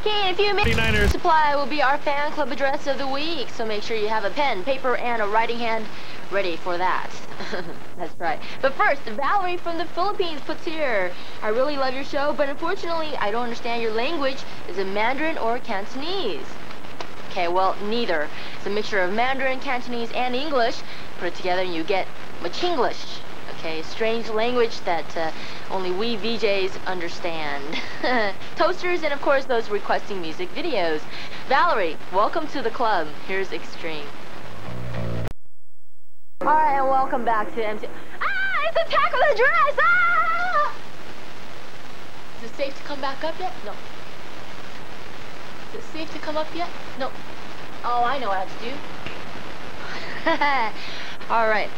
Okay, in a few minutes, supply will be our fan club address of the week. So make sure you have a pen, paper, and a writing hand ready for that. That's right. But first, Valerie from the Philippines puts here, I really love your show, but unfortunately, I don't understand your language. Is it Mandarin or Cantonese? Okay, well, neither. It's a mixture of Mandarin, Cantonese, and English. Put it together and you get Machinglish. Okay, strange language that only we VJs understand. Toasters and, of course, those requesting music videos. Valerie, welcome to the club. Here's Extreme. All right, and welcome back to MTV. Ah, it's Attack of the Dress! Ah! Is it safe to come back up yet? No. Is it safe to come up yet? No. Oh, I know what I have to do. All right.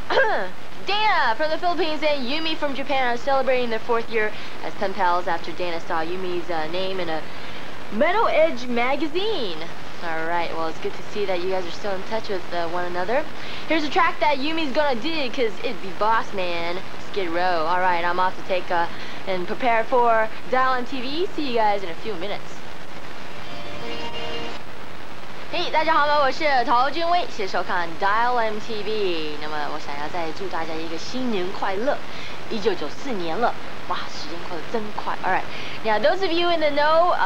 Dana from the Philippines and Yumi from Japan are celebrating their 4th year as pen pals after Dana saw Yumi's name in a Metal Edge magazine. Alright, well, it's good to see that you guys are still in touch with one another. Here's a track that Yumi's gonna dig, because it'd be Boss Man, Skid Row. Alright, I'm off to take and prepare for Dial MTV. See you guys in a few minutes. Hey， 大家好吗？我是陶君威，谢谢收看 Dial MTV。那么我想要再祝大家一个新年快乐。1994年了，哇，时间过得真快。All right, now those of you in the know,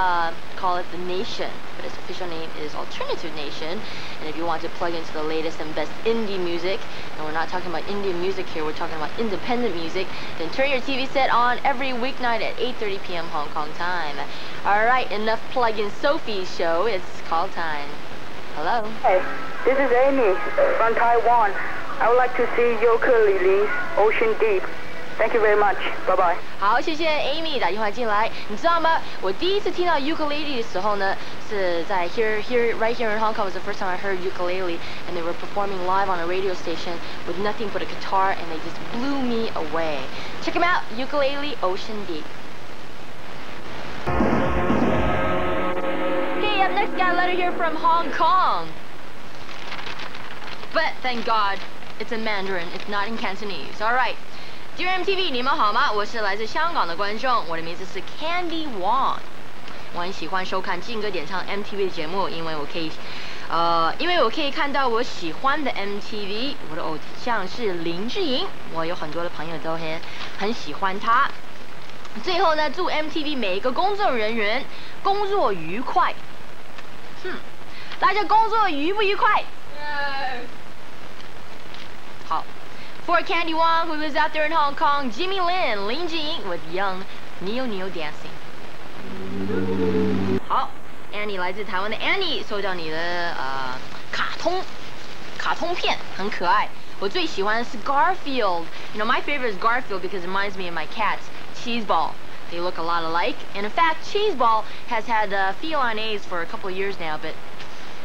call it the Nation, but its official name is Alternative Nation. And if you want to plug into the latest and best indie music, and we're not talking about Indian music here, we're talking about independent music, then turn your TV set on every weeknight at 8:30 p.m. Hong Kong time. All right, enough plug-in Sophie's show. It's call time. Hello. Hey, this is Amy from Taiwan. I would like to see Ukulele's Ocean Deep. Thank you very much. Bye bye. 好，谢谢 Amy 打电话进来。你知道吗？我第一次听到 ukulele 的时候呢，是在 right here in Hong Kong was the first time I heard ukulele, and they were performing live on a radio station with nothing but a guitar, and they just blew me away. Check them out, Ukulele Ocean Deep. Up next, got a letter here from Hong Kong. But thank God, it's in Mandarin. It's not in Cantonese. All right, Dear MTV， 你们好吗？我是来自香港的观众，我的名字是 Candy Wong。我很喜欢收看劲歌点唱 MTV 的节目，因为我可以看到我喜欢的 MTV。我的偶像是林志颖，我有很多的朋友都很喜欢他。最后呢，祝 MTV 每一个工作人员工作愉快。大家工作愉不愉快？好。For Candy Wong, who lives out there in Hong Kong, Jimmy Lin, Lin Jing with Young Neo Neo Dancing. 好 ，Annie 来自台湾的 Annie 收到你的卡通片，很可爱。我最喜欢的是 Garfield. You know, my favorite is Garfield because it reminds me of my cats, Cheeseball. They look a lot alike, and in fact, Cheeseball has had feline A's for a couple of years now, but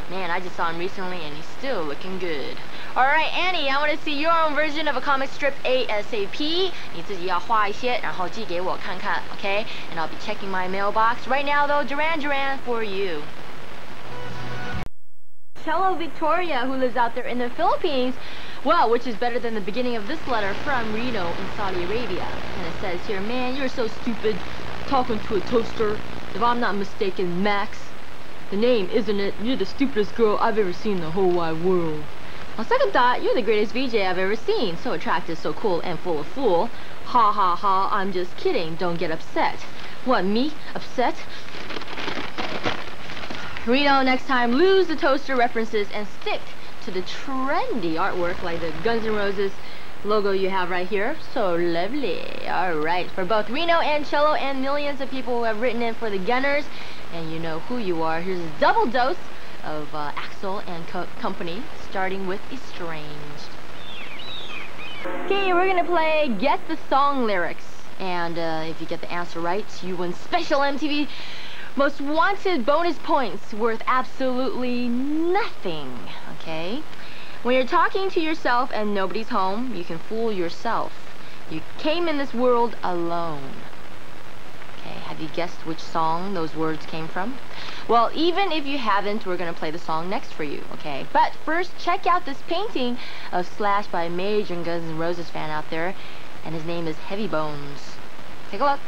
man, I just saw him recently, and he's still looking good. All right, Annie, I want to see your own version of a comic strip ASAP. 你自己要画一些，然后寄给我看看 okay? And I'll be checking my mailbox. Right now, though, Duran Duran for you. Hello, Victoria, who lives out there in the Philippines. Well, which is better than the beginning of this letter from Reno in Saudi Arabia. And it says here, man, you're so stupid, talking to a toaster. If I'm not mistaken, Max. The name, isn't it? You're the stupidest girl I've ever seen in the whole wide world. On second thought, you're the greatest VJ I've ever seen. So attractive, so cool, and full of fool. Ha ha ha, I'm just kidding. Don't get upset. What, me? Upset? Reno, next time, lose the toaster references and stick to the trendy artwork like the Guns N' Roses logo you have right here. So lovely. All right, for both Reno and Cello and millions of people who have written in for the Gunners, and you know who you are, here's a double dose of Axel and company, starting with Estranged. Okay, we're gonna play Guess the Song Lyrics, and if you get the answer right, you win special MTV Most Wanted bonus points worth absolutely nothing, okay? When you're talking to yourself and nobody's home, you can fool yourself. You came in this world alone. Okay, have you guessed which song those words came from? Well, even if you haven't, we're going to play the song next for you, okay? But first, check out this painting of Slash by a major Guns N' Roses fan out there, and his name is Heavy Bones. Take a look.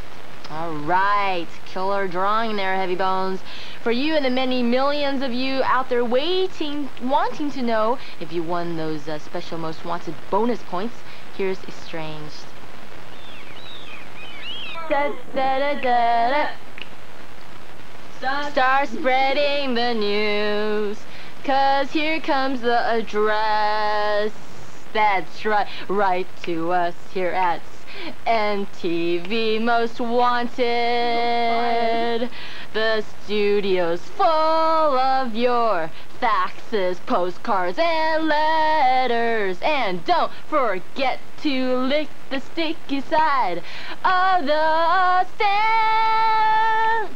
All right, spectacular drawing there, Heavy Bones. For you and the many millions of you out there waiting, wanting to know if you won those special most wanted bonus points, here's Estranged. Da, da, da, da, da. Start spreading the news, 'cause here comes the address. That's right, write to us here at MTV Most Wanted. The studio's full of your faxes, postcards, and letters. And don't forget to lick the sticky side of the stamp.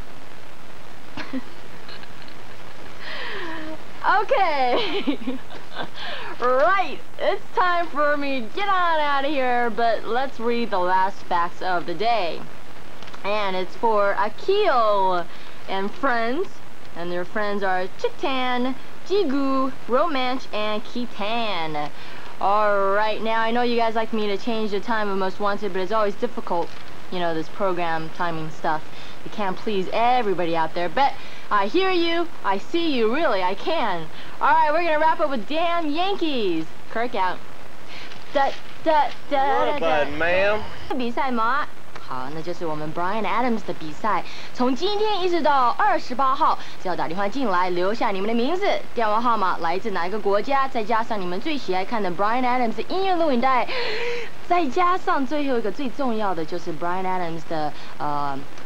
Okay. Right, it's time for me to get on out of here, but let's read the last facts of the day. And it's for Akil and friends, and their friends are Chitan, Jigu, Romanch, and Kitan. Alright, now I know you guys like me to change the time of Most Wanted, but it's always difficult, you know, this program timing stuff. You can't please everybody out there, but I hear you, I see you, really, I can. Alright, we're gonna wrap up with Damn Yankees. Kirk out. Da, da, da, What about, ma'am? 比赛吗？好，那就是我们 Bryan Adams 的比赛，从今天一直到28号，只要打电话进来，留下你们的名字、电话号码、来自哪一个国家，再加上你们最喜爱看的 Bryan Adams 的音乐录影带，再加上最后一个最重要的就是 Bryan Adams 的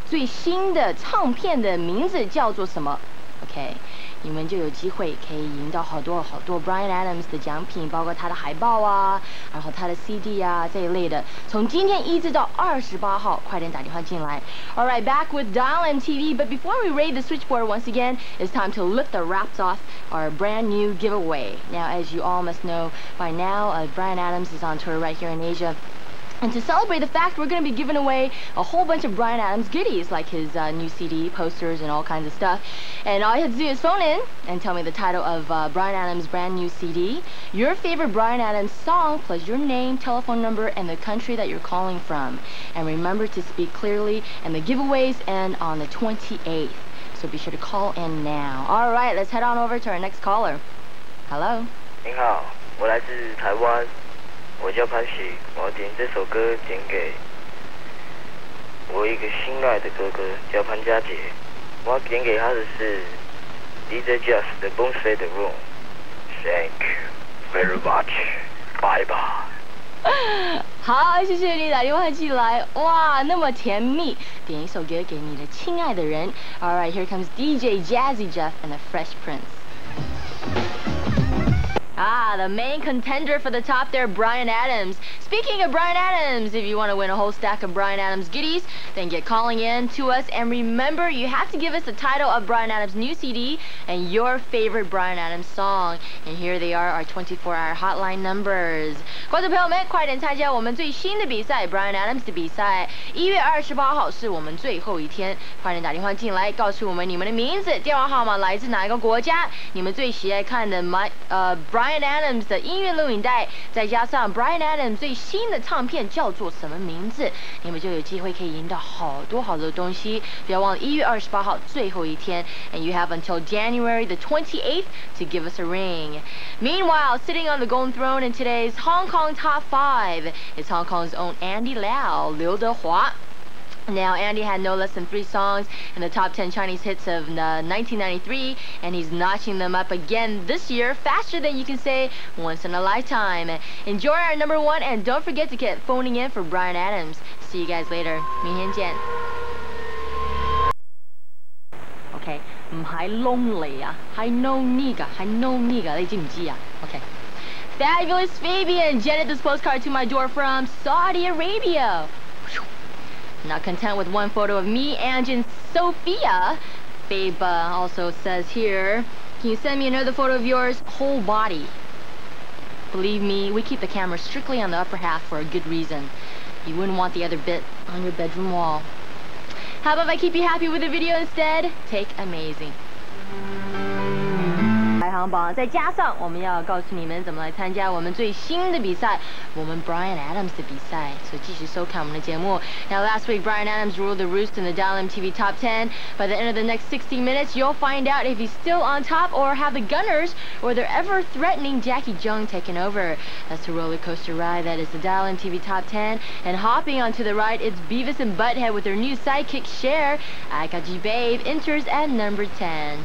最新的唱片的名字叫做什么 ？OK， 你们就有机会可以赢到好多 Bryan Adams 的奖品，包括他的海报啊，然后他的 CD 啊这一类的。从今天一直到28号，快点打电话进来。All right, back with Dial MTV. But before we raid the switchboard once again, it's time to lift the wraps off our brand new giveaway. Now, as you all must know by now, Bryan Adams is on tour right here in Asia. And to celebrate the fact, we're going to be giving away a whole bunch of Bryan Adams goodies, like his new CD, posters, and all kinds of stuff. And all you have to do is phone in and tell me the title of Bryan Adams' brand new CD, your favorite Bryan Adams song, plus your name, telephone number, and the country that you're calling from. And remember to speak clearly, and the giveaways end on the 28th. So be sure to call in now. All right, let's head on over to our next caller. Hello. 您好，我来自台湾。我叫潘喜，我要点这首歌点给我一个心爱的哥哥，叫潘家杰。我要点给他的是 DJ Just 的 Bones Fade the Room。Thank you very much. Bye bye. 好，谢谢你打电话进来，哇，那么甜蜜，点一首歌给你的亲爱的人。All right, here comes DJ Jazzy Jeff and the Fresh Prince. Ah, the main contender for the top there, Bryan Adams. Speaking of Bryan Adams, if you want to win a whole stack of Bryan Adams goodies, then get calling in to us. And remember, you have to give us the title of Bryan Adams' new CD and your favorite Bryan Adams song. And here they are, our 24-hour hotline numbers. 观众朋友们，快点参加我们最新的比赛 ，Bryan Adams 的比赛。1月28号是我们最后一天，快点打电话进来，告诉我们你们的名字、电话号码、来自哪一个国家，你们最喜爱看的Bryan Adams 的音乐录影带，再加上 Bryan Adams 最新的唱片叫做什么名字，你们就有机会可以赢到好多东西。不要忘了1月28号最后一天 ，and you have until January the 28th to give us a ring. Meanwhile, sitting on the golden throne in today's Hong Kong Top 5 is Hong Kong's own Andy Lau, Liu Dehua. Now, Andy had no less than 3 songs in the top 10 Chinese hits of 1993, and he's notching them up again this year, faster than you can say once in a lifetime. Enjoy our number 1, and don't forget to get phoning in for Bryan Adams. See you guys later. 明天见. Okay, 唔係 lonely 啊，係 no need 㗎，係 no need 㗎，你知唔知啊？ Okay. Fabulous Fabian jetted this postcard to my door from Saudi Arabia. Not content with one photo of me, Angie, and Sophia, Babe also says here, can you send me another photo of yours? Whole body. Believe me, we keep the camera strictly on the upper half for a good reason. You wouldn't want the other bit on your bedroom wall. How about if I keep you happy with the video instead? Take amazing. 排行行榜，再加上我们要告诉你们怎么来参加我们最新的比赛，我们 Bryan Adams 的比赛，所以继续收看我们的节目。Now last week Bryan Adams ruled the roost in the Dial MTV Top 10. By the end of the next 60 minutes, you'll find out if he's still on top or have the Gunners or their ever-threatening Jackie Jung taken over. That's a roller coaster ride that is the Dial MTV Top 10. And hopping onto the ride, it's Beavis and Butthead with their new sidekick Cher. I Got You Babe enters at number 10.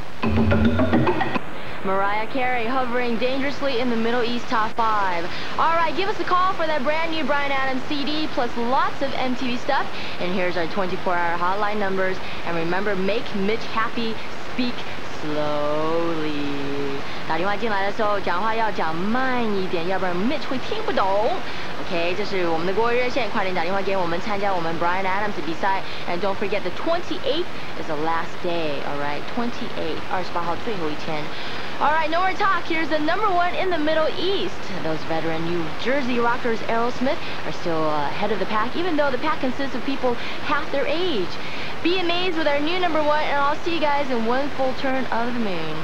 Mariah Carey hovering dangerously in the Middle East Top 5. Alright, give us a call for that brand new Bryan Adams CD plus lots of MTV stuff. And here's our 24-hour hotline numbers. And remember, make Mitch happy, speak slowly. 打电话进来的时候讲话要讲慢一点，要不然 Mitch 会听不懂。OK， 这是我们的国语热线，快点打电话给我们参加我们 Bryan Adams 的比赛。And don't forget the 28th is the last day. Alright, 28 28号最后一天。Alright, no more talk. Here's the number one in the Middle East. Those veteran New Jersey rockers Aerosmith are still ahead of the pack, even though the pack consists of people half their age. Be amazed with our new number one, and I'll see you guys in one full turn of the moon.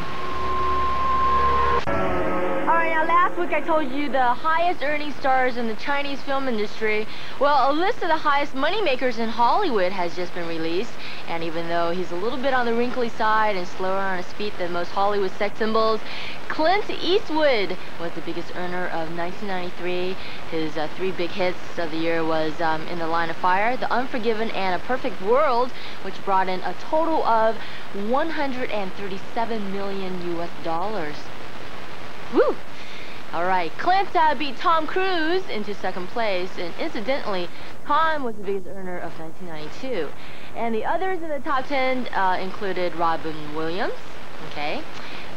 Alright, now last week I told you the highest earning stars in the Chinese film industry. Well, a list of the highest moneymakers in Hollywood has just been released. And even though he's a little bit on the wrinkly side and slower on his feet than most Hollywood sex symbols, Clint Eastwood was the biggest earner of 1993. His three big hits of the year was In the Line of Fire, The Unforgiven, and A Perfect World, which brought in a total of $137 million US. Woo! Alright, Clint beat Tom Cruise into second place, and incidentally, Tom was the biggest earner of 1992. And the others in the top 10 included Robin Williams, okay,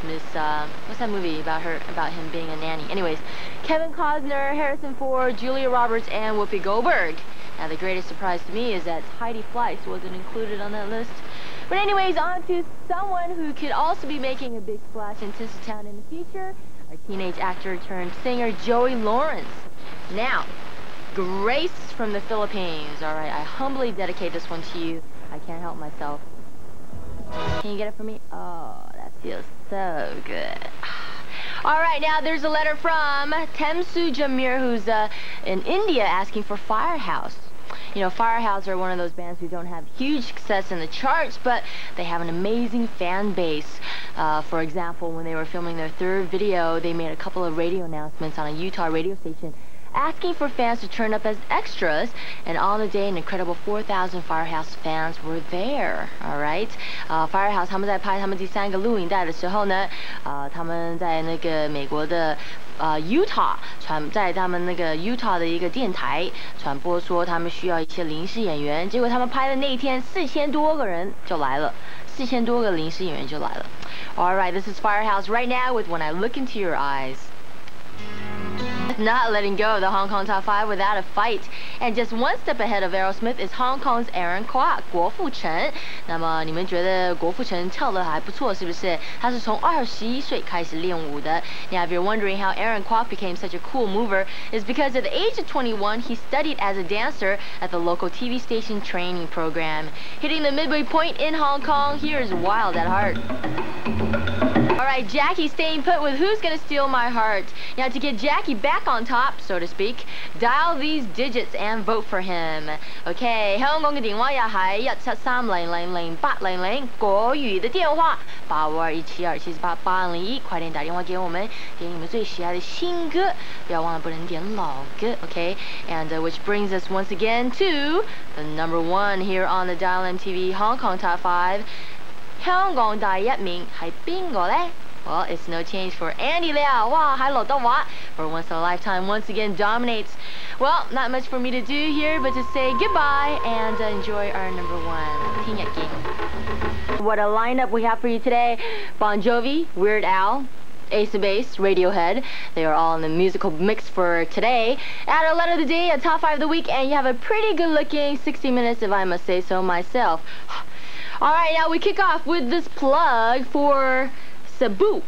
what's that movie about him being a nanny? Anyways, Kevin Costner, Harrison Ford, Julia Roberts, and Whoopi Goldberg. Now the greatest surprise to me is that Heidi Fleiss wasn't included on that list. But anyways, on to someone who could also be making a big splash in Tinseltown in the future. Our teenage actor turned singer Joey Lawrence. Now, Grace from the Philippines. Alright, I humbly dedicate this one to you. I can't help myself. Can you get it for me? Oh, that feels so good. Alright, now there's a letter from Temsu Jamir, who's in India, asking for Firehouse. You know, Firehouse are one of those bands who don't have huge success in the charts, but they have an amazing fan base. For example, when they were filming their third video, they made a couple of radio announcements on a Utah radio station asking for fans to turn up as extras, and on the day an incredible 4,000 Firehouse fans were there. Alright, Firehouse 他们在拍他们第3个录影带的时候呢，他们在那个美国的Utah 在他们那个 Utah 的一个电台传播说他们需要一些临时演员，结果他们拍的那一天4000多个人就来了，4000多个临时演员就来了。Alright, this is Firehouse right now with When I Look Into Your Eyes. Not letting go of the Hong Kong Top 5 without a fight. And just one step ahead of Aerosmith is Hong Kong's Aaron Kwok, 郭富城。那么你们觉得郭富城跳得还不错是不是？他是从21岁开始练舞的。Now if you're wondering how Aaron Kwok became such a cool mover, it's because at the age of 21 he studied as a dancer at the local TV station training program. Hitting the midway point in Hong Kong, here's Wild at Heart. Alright, Jackie staying put with Who's Gonna Steal My Heart. Now to get Jackie back on top, so to speak, dial these digits and vote for him. Okay, 香港嘅電話又係173000800，國語的電話852172788101，快點打電話給我們，給你們最喜愛的新歌，不要忘了不能點老歌 ，okay? And which brings us once again to the number one here on the Dial MTV Hong Kong Top 5. 香港第一名係邊個呢？ Well, it's no change for Andy Liao. Wow, 喺劉德華 for Once in a Lifetime once again dominates. Well, not much for me to do here, but to say goodbye and enjoy our number one. 聽日見. What a lineup we have for you today. Bon Jovi, Weird Al, Ace of Base, Radiohead. They are all in the musical mix for today. Add a letter of the day, a top 5 of the week, and you have a pretty good looking 60 minutes if I must say so myself. Alright, now we kick off with this plug for Cebu.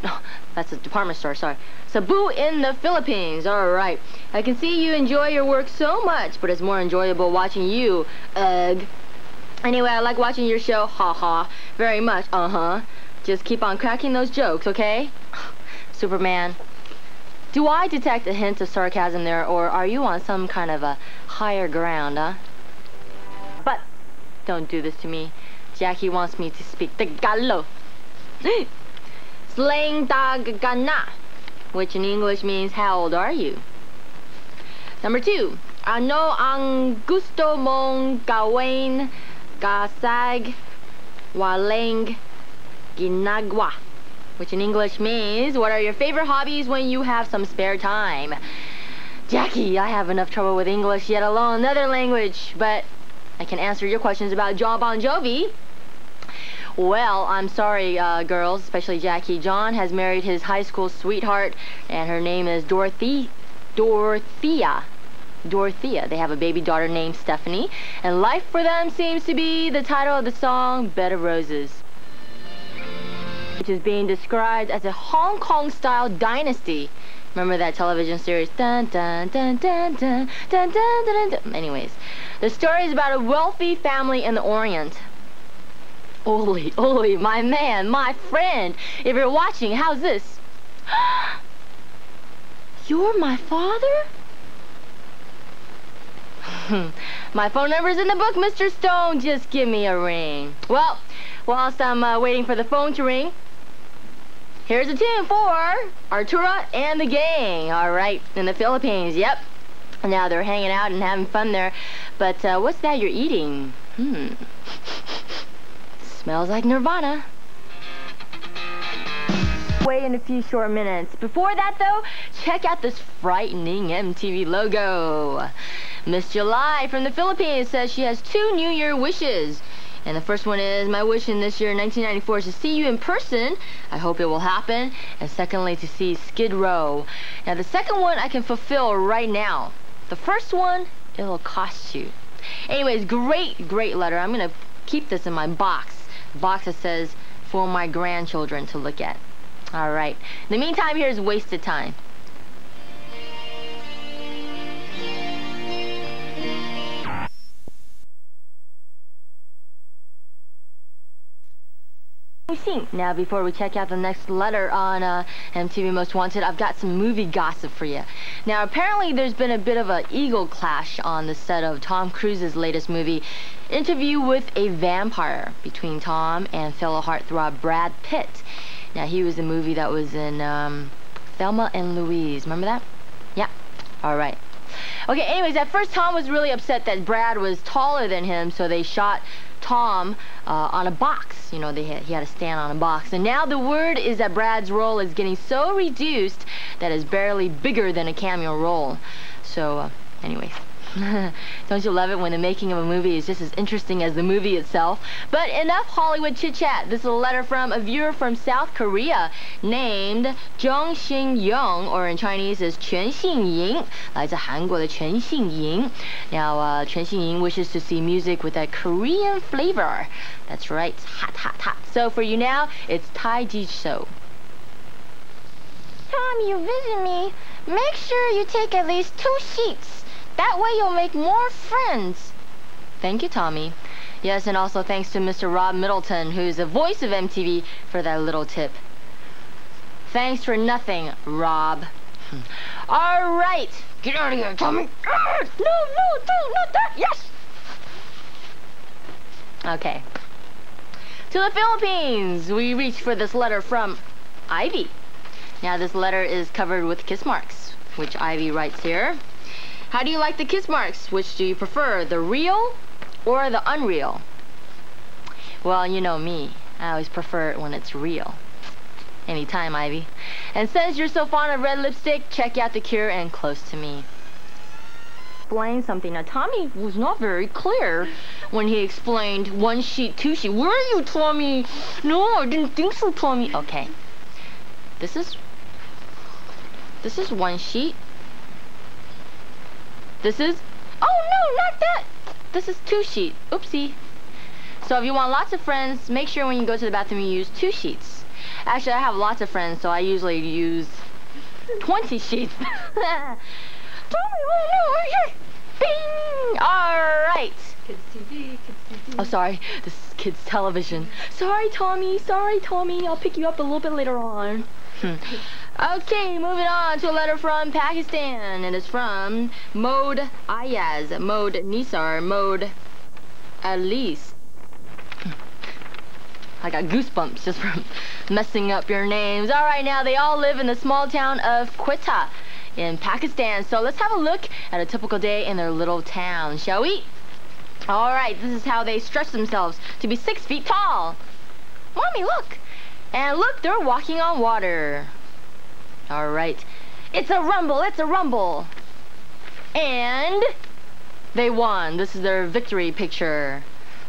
No, that's a department store, sorry. Cebu in the Philippines. Alright. I can see you enjoy your work so much, but it's more enjoyable watching you. Anyway, I like watching your show, haha, very much, Just keep on cracking those jokes, okay? Superman. Do I detect a hint of sarcasm there, or are you on some kind of a higher ground, huh? But don't do this to me. Jackie wants me to speak Tagalog. Slang Tagana, which in English means how old are you? Number 2. Ano ang gusto mong gawin kasag walang ginagawa? Which in English means, what are your favorite hobbies when you have some spare time? Jackie, I have enough trouble with English, yet alone another language, but I can answer your questions about John Bon Jovi. Well, I'm sorry, girls, especially Jackie. John has married his high school sweetheart, and her name is Dorothea. They have a baby daughter named Stephanie, and life for them seems to be the title of the song, Bed of Roses, which is being described as a Hong Kong-style dynasty. Remember that television series? Dun, dun, dun, dun, dun, dun, dun, dun, dun. Anyways, the story is about a wealthy family in the Orient. Oli, my man, my friend. If you're watching, how's this? You're my father? My phone number's in the book, Mr. Stone. Just give me a ring. Well, whilst I'm waiting for the phone to ring, here's a tune for Artura and the gang. All right, in the Philippines, yep. Now they're hanging out and having fun there. But what's that you're eating? Smells like Nirvana. Wait in a few short minutes. Before that, though, check out this frightening MTV logo. Miss July from the Philippines says she has 2 New Year wishes. And the first one is, my wish in this year, 1994, is to see you in person. I hope it will happen. And secondly, to see Skid Row. Now, the second one I can fulfill right now. The first one, it'll cost you. Anyways, great letter. I'm going to keep this in my box. Box that says, for my grandchildren to look at. All right. In the meantime, here's Wasted Time. Now, before we check out the next letter on MTV Most Wanted, I've got some movie gossip for you. Now, apparently there's been a bit of an ego clash on the set of Tom Cruise's latest movie, Interview with a Vampire, between Tom and fellow heartthrob Brad Pitt. Now, he was the movie that was in Thelma and Louise. Remember that? Yeah. All right. Okay, anyways, at first Tom was really upset that Brad was taller than him, so they shot Tom on a box. You know, he had to stand on a box. And now the word is that Brad's role is getting so reduced that it's barely bigger than a cameo role. So, anyways. Don't you love it when the making of a movie is just as interesting as the movie itself? But enough Hollywood chit-chat. This is a letter from a viewer from South Korea named Zheng Xingyong, or in Chinese is Quan Xingying, 来自韩国的全信营. Now, Quan Xingying wishes to see music with a Korean flavor. That's right, hot, hot, hot. So for you now, it's Tai Ji So. Tom, you visit me. Make sure you take at least 2 sheets. That way you'll make more friends. Thank you, Tommy. Yes, and also thanks to Mr. Rob Middleton, who's the voice of MTV, for that little tip. Thanks for nothing, Rob. All right. Get out of here, Tommy. No, not that. Yes. Okay. To the Philippines, we reach for this letter from Ivy. Now, this letter is covered with kiss marks, which Ivy writes here. How do you like the kiss marks? Which do you prefer, the real or the unreal? Well, you know me. I always prefer it when it's real. Anytime, Ivy. And since you're so fond of red lipstick, check out The Cure and Close to Me. Explain something. Now, Tommy was not very clear when he explained 1 sheet, 2 sheet. Where are you, Tommy? No, I didn't think so, Tommy. Okay. This is 1 sheet. This is, oh no, not that. This is 2 sheet. Oopsie. So if you want lots of friends, make sure when you go to the bathroom you use 2 sheets. Actually, I have lots of friends, so I usually use 20 sheets. Bing! Alright. Kids TV, Kids TV. Oh, sorry. This is kids television. Sorry, Tommy. Sorry, Tommy. I'll pick you up a little bit later on. Okay, moving on to a letter from Pakistan. And it's from Mode Ayaz, Mode Nisar, Mode Alice. I got goosebumps just from messing up your names. Alright, now they all live in the small town of Quetta in Pakistan. So let's have a look at a typical day in their little town, shall we? Alright, this is how they stretch themselves to be 6 feet tall. Mommy, look! And look, they're walking on water. Alright. It's a rumble, it's a rumble. And they won. This is their victory picture.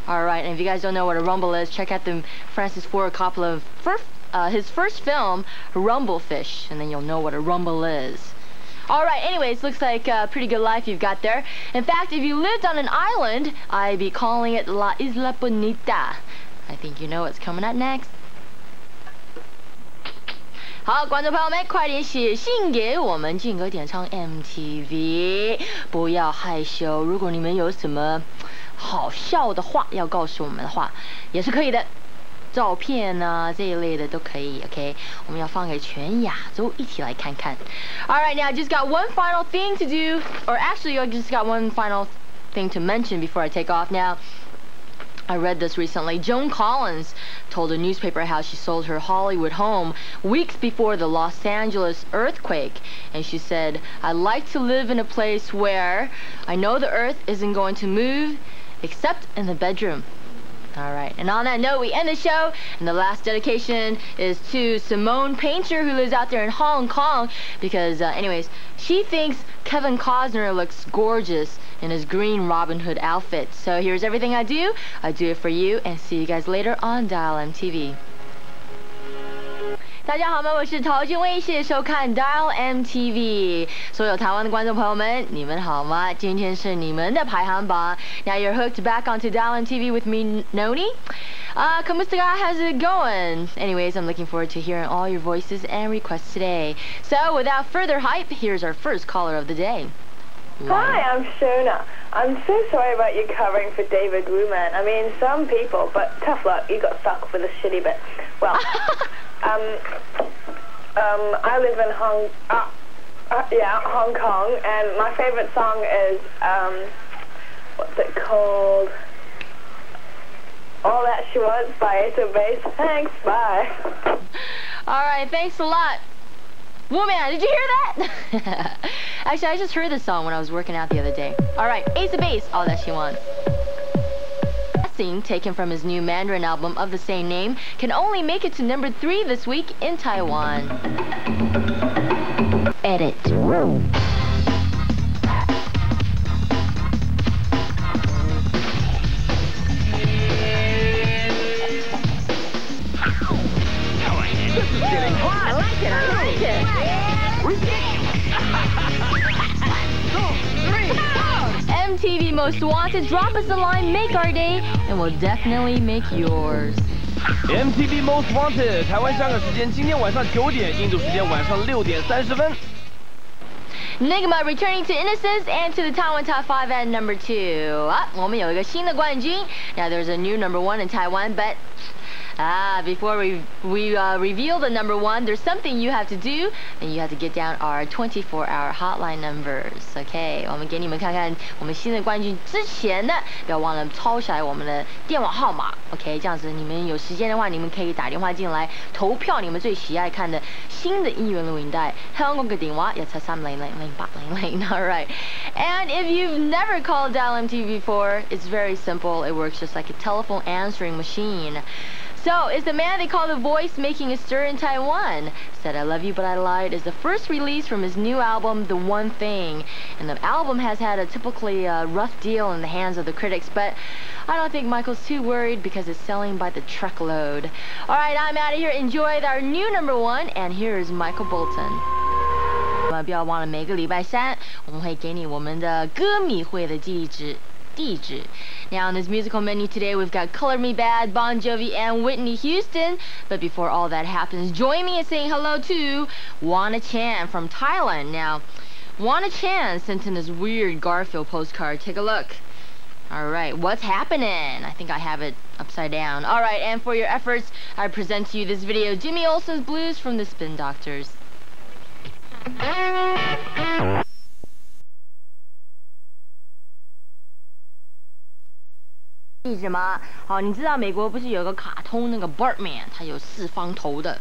Alright, and if you guys don't know what a rumble is, check out the Francis Ford Coppola his first film, Rumblefish, and then you'll know what a rumble is. Alright, anyways, looks like a pretty good life you've got there. In fact, if you lived on an island, I'd be calling it La Isla Bonita. I think you know what's coming up next. 好，观众朋友们，快点写信给我们劲歌点唱 MTV， 不要害羞。如果你们有什么好笑的话要告诉我们的话，也是可以的。照片啊这一类的都可以 ，OK？ 我们要放给全亚洲一起来看看。Alright, now I just got one final thing to do, or actually I just got one final thing to mention before I take off. Now, I read this recently. Joan Collins told a newspaper how she sold her Hollywood home weeks before the Los Angeles earthquake. And she said, "I'd like to live in a place where I know the earth isn't going to move except in the bedroom." Alright, and on that note, we end the show. And the last dedication is to Simone Painter, who lives out there in Hong Kong. Because, anyways, she thinks Kevin Costner looks gorgeous in his green Robin Hood outfit. So here's everything I do it for you, and see you guys later on Dial MTV. 大家好吗？我是陶君薇，谢谢收看 Dial MTV。所有台湾的观众朋友们，你们好吗？今天是你们的排行榜。Now you're hooked back onto Dial MTV with me, Nonie. Kamusta, how's it going? Anyways, I'm looking forward to hearing all your voices and requests today. So without further hype, here's our first caller of the day. Hi, I'm Shona. I'm so sorry about you covering for David Wuman. I mean, some people, but tough luck, you got stuck with a shitty bit. Well, I live in Hong Kong, and my favorite song is, what's it called? All That She Wants by Ace of Base. Thanks, bye. Alright, thanks a lot. Woman, did you hear that? Actually, I just heard this song when I was working out the other day. Alright, Ace of Base, All That She Wants. Taken from his new Mandarin album of the same name, can only make it to number 3 this week in Taiwan. Edit. This is getting hot. I like it. I like it. MTV Most Wanted, drop us a line, make our day, and we'll definitely make yours. MTV Most Wanted， 台湾香港时间今天晚上9点，印度时间晚上6点30分。Nigma returning to Innocence and to the Taiwan Top 5 at number 2. 我们有一个新的冠军. Now there's a new number 1 in Taiwan, but before we reveal the number 1, there's something you have to do, and you have to get down our 24-hour hotline numbers. Okay, 我们给你们看看我们新的冠军之前呢，不要忘了抄下来我们的电话号码。OK， 这样子你们有时间的话，你们可以打电话进来投票你们最喜爱看的新的音乐录影带。香港嘅電話173000800. All right, and if you've never called Dial MTV before, it's very simple. It works just like a telephone answering machine. So, is the man they call The Voice making a stir in Taiwan? Said I Love You But I Lied is the first release from his new album, The One Thing. And the album has had a typically rough deal in the hands of the critics, but I don't think Michael's too worried because it's selling by the truckload. Alright, I'm out of here. Enjoy our new number 1, and here is Michael Bolton. 不要忘了每个礼拜三我们会给你我们的歌迷会的地址。Now on this musical menu today we've got Color Me Bad, Bon Jovi, and Whitney Houston. But before all that happens, join me in saying hello to Winona Chan from Thailand. Now, Wanna Chan sent in this weird Garfield postcard. Take a look. Alright, what's happening? I think I have it upside down. Alright, and for your efforts, I present to you this video, Jimmy Olsen's Blues from the Spin Doctors. 地址吗？好，你知道美国不是有个卡通那个 Bartman， 他有4方头的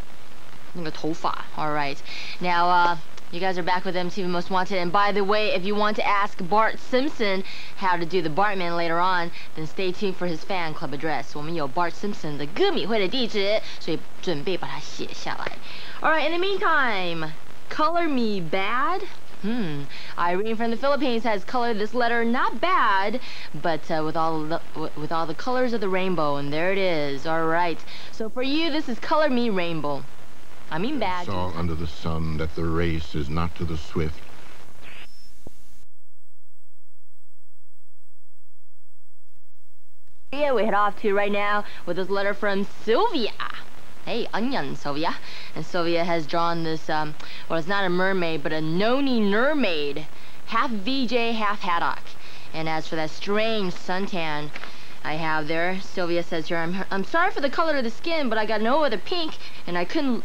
那个头发。Alright, now you guys are back with MTV Most Wanted, and by the way, if you want to ask Bart Simpson how to do the Bartman later on, then stay tuned for his fan club address. 我们有 Bart Simpson 的歌迷会的地址，所以准备把它写下来。Alright, in the meantime, color me bad. Irene from the Philippines has colored this letter not bad, but with all the colors of the rainbow, and there it is. Alright, so for you, this is color me rainbow. I mean bad. Saw under the sun that the race is not to the swift. Yeah, we head off to right now with this letter from Sylvia. Hey, onion, Sylvia. And Sylvia has drawn this, well, it's not a mermaid, but a Nonie mermaid. Half VJ, half haddock. And as for that strange suntan I have there, Sylvia says here, I'm sorry for the color of the skin, but I got no other pink, and I couldn't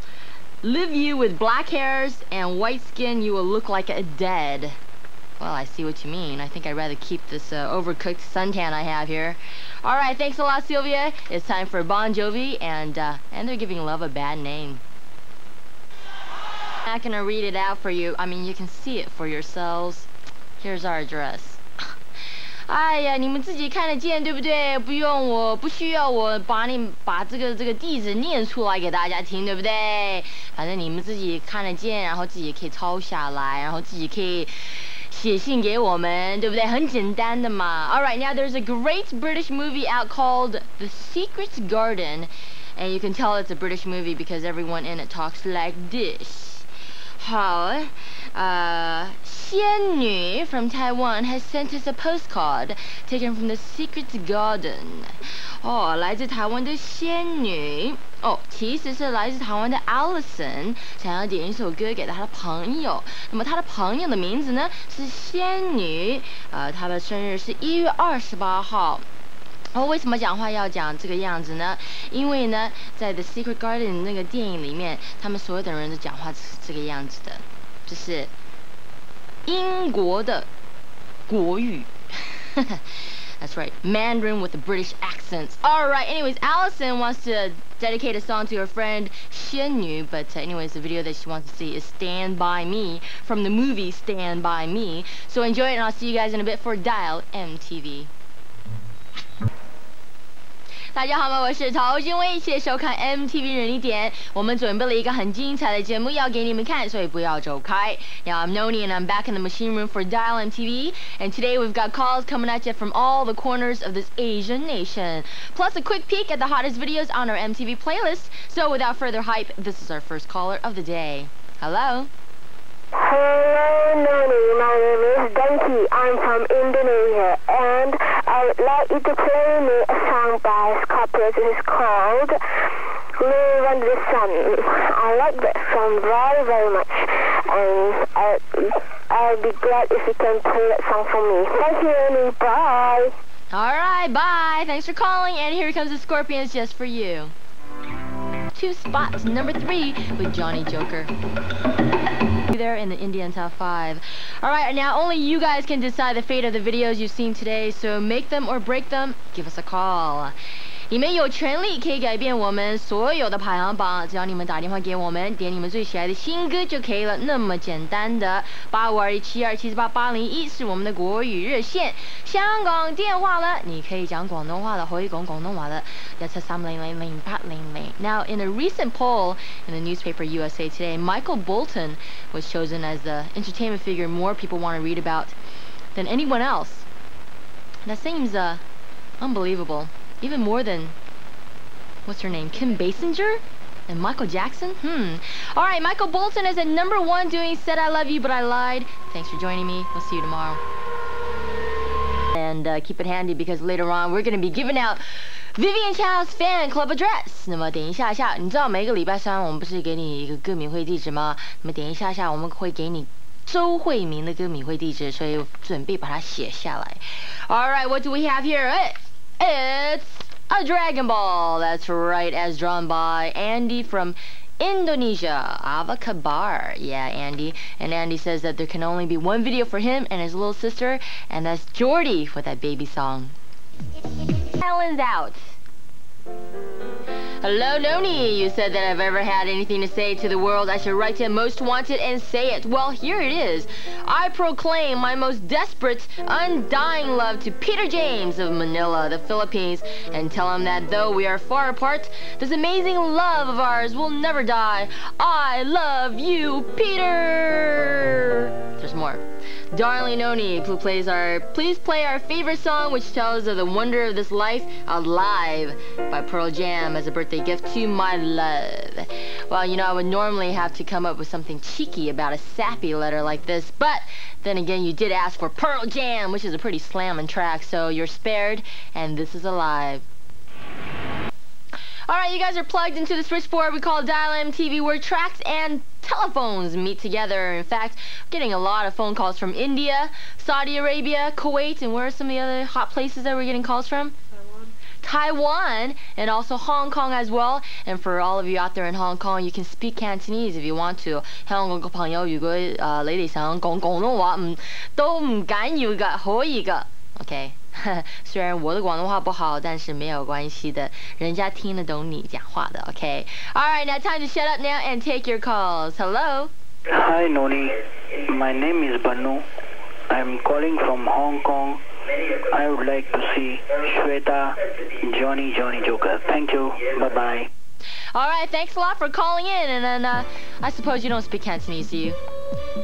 live you with black hairs and white skin, you will look like a dead. Well, I see what you mean. I think I'd rather keep this overcooked suntan I have here. Alright, thanks a lot, Sylvia. It's time for Bon Jovi, and they're giving love a bad name. I'm not gonna read it out for you. I mean, you can see it for yourselves. Here's our address. 哎呀，你们自己看得见，对不对？不需要我把这个地址念出来给大家听，对不对？反正你们自己看得见，然后自己可以抄下来，然后自己可以写信给我们，对不对？很简单的嘛。Alright, now there's a great British movie out called The Secret Garden, and you can tell it's a British movie because everyone in it talks like this. 好，仙女 from Taiwan has sent us a postcard taken from the Secret Garden. 哦，来自台湾的仙女。哦，其实是来自台湾的 Allison 想要点一首歌给她的朋友。那么她的朋友的名字呢是仙女，她的生日是1月28号。为什么讲话要讲这个样子呢？因为呢，在 The Secret Garden 那个电影里面，他们所有的人都讲话是这个样子的，就是英国的国语。That's right, Mandarin with the British accents. Alright, anyways, Allison wants to dedicate a song to her friend Xian Yu, but anyways, the video that she wants to see is Stand By Me from the movie Stand By Me. So enjoy it, and I'll see you guys in a bit for Dial MTV. 大家好吗？我是陶君威，谢谢收看 MTV 人力点。我们准备了一个很精彩的节目要给你们看，所以不要走开。Now I'm Nonie and I'm back in the machine room for Dial MTV, and today we've got calls coming at you from all the corners of this Asian nation, plus a quick peek at the hottest videos on our MTV playlist. So without further hype, this is our first caller of the day. Hello. Hello, Nonie. My name is Denki. I'm from Indonesia, and I would like you to play me a song by Scorpions. It is called Live Under the Sun. I like that song very, very much, and I'll be glad if you can play that song for me. Thank you, Nonie. Bye. Alright, bye. Thanks for calling, and here comes the Scorpions just for you. 2 spots, number 3 with Johnny Joker. There in the Indian top 5. Alright, now only you guys can decide the fate of the videos you've seen today, so make them or break them, give us a call. 你们有权利可以改变我们所有的排行榜，只要你们打电话给我们，点你们最喜爱的新歌就可以了，那么简单的。8521727881是我们的国语热线。香港电话呢，你可以讲广东话的，可以講廣東話的，173000800。Now, in a recent poll in the newspaper USA Today, Michael Bolton was chosen as the entertainment figure more people want to read about than anyone else. That seems unbelievable. Even more than, what's her name, Kim Basinger and Michael Jackson? Alright, Michael Bolton is at number 1 doing Said I Love You But I Lied. Thanks for joining me. We'll see you tomorrow. And keep it handy because later on we're going to be giving out Vivian Chow's fan club address. 那么点一下下，你知道每个礼拜三我们不是给你一个歌迷会地址吗？那么点一下下，我们会给你周慧敏的歌迷会地址，所以我准备把它写下来。All right, what do we have here? It's a Dragon Ball. That's right, as drawn by Andy from Indonesia, Ava Kabar. Yeah, Andy. And Andy says that there can only be one video for him and his little sister, and that's Jordy with that baby song. Alan's out. Hello, Nonie. You said that if I ever had anything to say to the world, I should write to Most Wanted and say it. Well, here it is. I proclaim my most desperate, undying love to Peter James of Manila, the Philippines, and tell him that though we are far apart, this amazing love of ours will never die. I love you, Peter. There's more. Darling Nonie, please play our favorite song, which tells of the wonder of this life, Alive, by Pearl Jam, as a birthday gift to my love. Well, you know, I would normally have to come up with something cheeky about a sappy letter like this, but then again, you did ask for Pearl Jam, which is a pretty slamming track, so you're spared, and this is Alive. Alright, you guys are plugged into the switchboard we call Dial MTV, where tracks and telephones meet together. In fact, I'm getting a lot of phone calls from India, Saudi Arabia, Kuwait, and where are some of the other hot places that we're getting calls from? Taiwan, and also Hong Kong as well. And for all of you out there in Hong Kong, you can speak Cantonese if you want to. 香港嘅朋友，如果你哋想講廣東話，都唔緊要㗎，可以㗎。OK， 雖然我的廣東話不好，但是沒有關係的，人家聽得懂你講話的。OK。All right, now time to shut up now and take your calls. Hello. Hi, Nonie. My name is Banu. I'm calling from Hong Kong. I would like to see Shweta, Johnny Joker. Thank you. Bye-bye. All right, thanks a lot for calling in. And then I suppose you don't speak Cantonese, do you?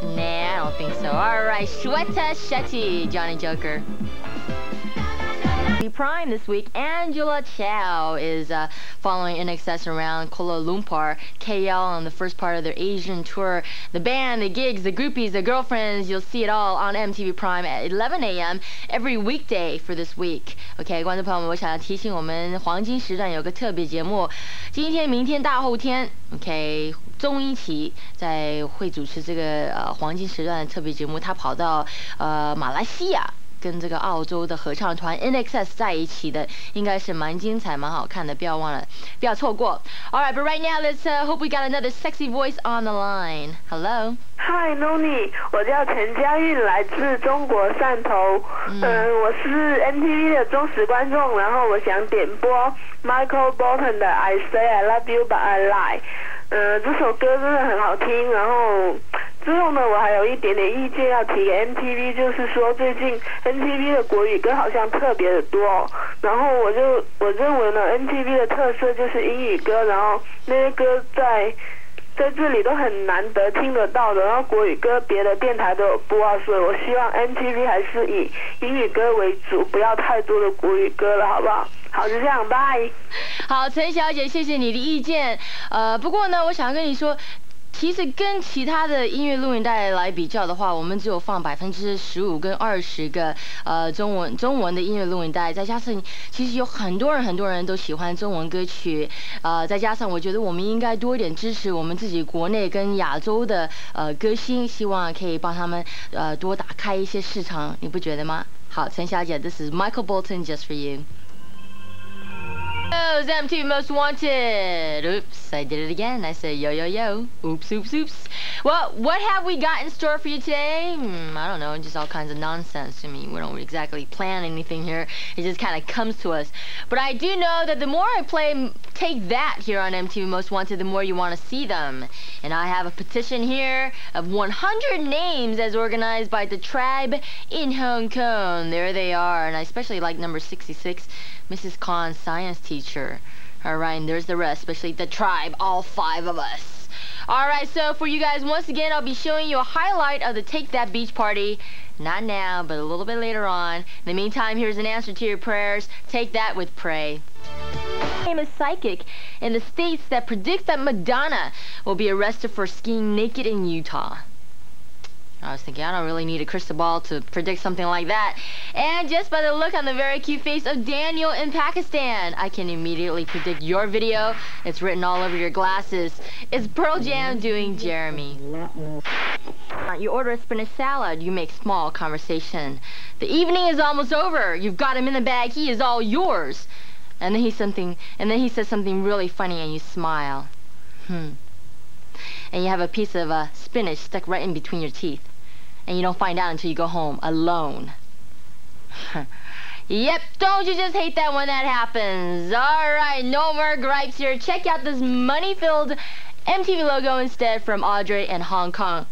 Nah, I don't think so. All right, Shweta Shetty, Johnny Joker. Prime this week, Angela Chow is following INXS around Kuala Lumpur, KL on the first part of their Asian tour. The band, the gigs, the groupies, the girlfriends, you'll see it all on MTV Prime at 11 a.m. every weekday for this week. OK， 观众朋友们，我想提醒我们黄金时段有个特别节目，今天、明天、大后天 ，OK。中一期在会主持这个黄金时段的特别节目，他跑到马来西亚。跟这个澳洲的合唱团 INXS 在一起的，应该是蛮精彩、蛮好看的，不要忘了，不要错过。All right, but right now let's hope we got another sexy voice on the line. Hello. Hi, Nonie， 我叫陈佳韵，来自中国汕头。我是 MTV 的忠实观众，然后我想点播 Michael Bolton 的 I Say I Love You But I Lie。这首歌真的很好听，然后之后呢，我还有一点点意见要提给 MTV， 就是说最近 MTV 的国语歌好像特别的多，然后我认为呢 MTV 的特色就是英语歌，然后那些歌在这里都很难得听得到的，然后国语歌别的电台都有播啊，所以我希望 MTV 还是以英语歌为主，不要太多的国语歌了，好不好？好，就这样，拜。好，陈小姐，谢谢你的意见。不过呢，我想跟你说，其实跟其他的音乐录影带来比较的话，我们只有放15%跟20个中文的音乐录影带，再加上其实有很多人都喜欢中文歌曲，再加上我觉得我们应该多一点支持我们自己国内跟亚洲的歌星，希望可以帮他们多打开一些市场，你不觉得吗？好，陈小姐 ，This is Michael Bolton just for you. It's MTV Most Wanted. Oops, I did it again. I said yo yo yo. Oops, oops, oops. Well, what have we got in store for you today? I don't know, just all kinds of nonsense. I mean, we don't exactly plan anything here. It just kind of comes to us. But I do know that the more I play Take That here on MTV Most Wanted, the more you want to see them. And I have a petition here of 100 names as organized by the tribe in Hong Kong. There they are. And I especially like number 66. Mrs. Khan's science teacher. All right, and there's the rest, especially the tribe, all 5 of us. All right, so for you guys, once again, I'll be showing you a highlight of the Take That beach party. Not now, but a little bit later on. In the meantime, here's an answer to your prayers. Take that with Pray. Famous psychic in the States that predicts that Madonna will be arrested for skiing naked in Utah. I was thinking, I don't really need a crystal ball to predict something like that. And just by the look on the very cute face of Daniel in Pakistan, I can immediately predict your video. It's written all over your glasses. It's Pearl Jam doing Jeremy. You order a spinach salad, you make small conversation. The evening is almost over. You've got him in the bag, he is all yours. And then he says something really funny and you smile. And you have a piece of spinach stuck right in between your teeth. And you don't find out until you go home alone. Yep, don't you just hate that when that happens? Alright, no more gripes here. Check out this money-filled MTV logo instead from Audrey in Hong Kong,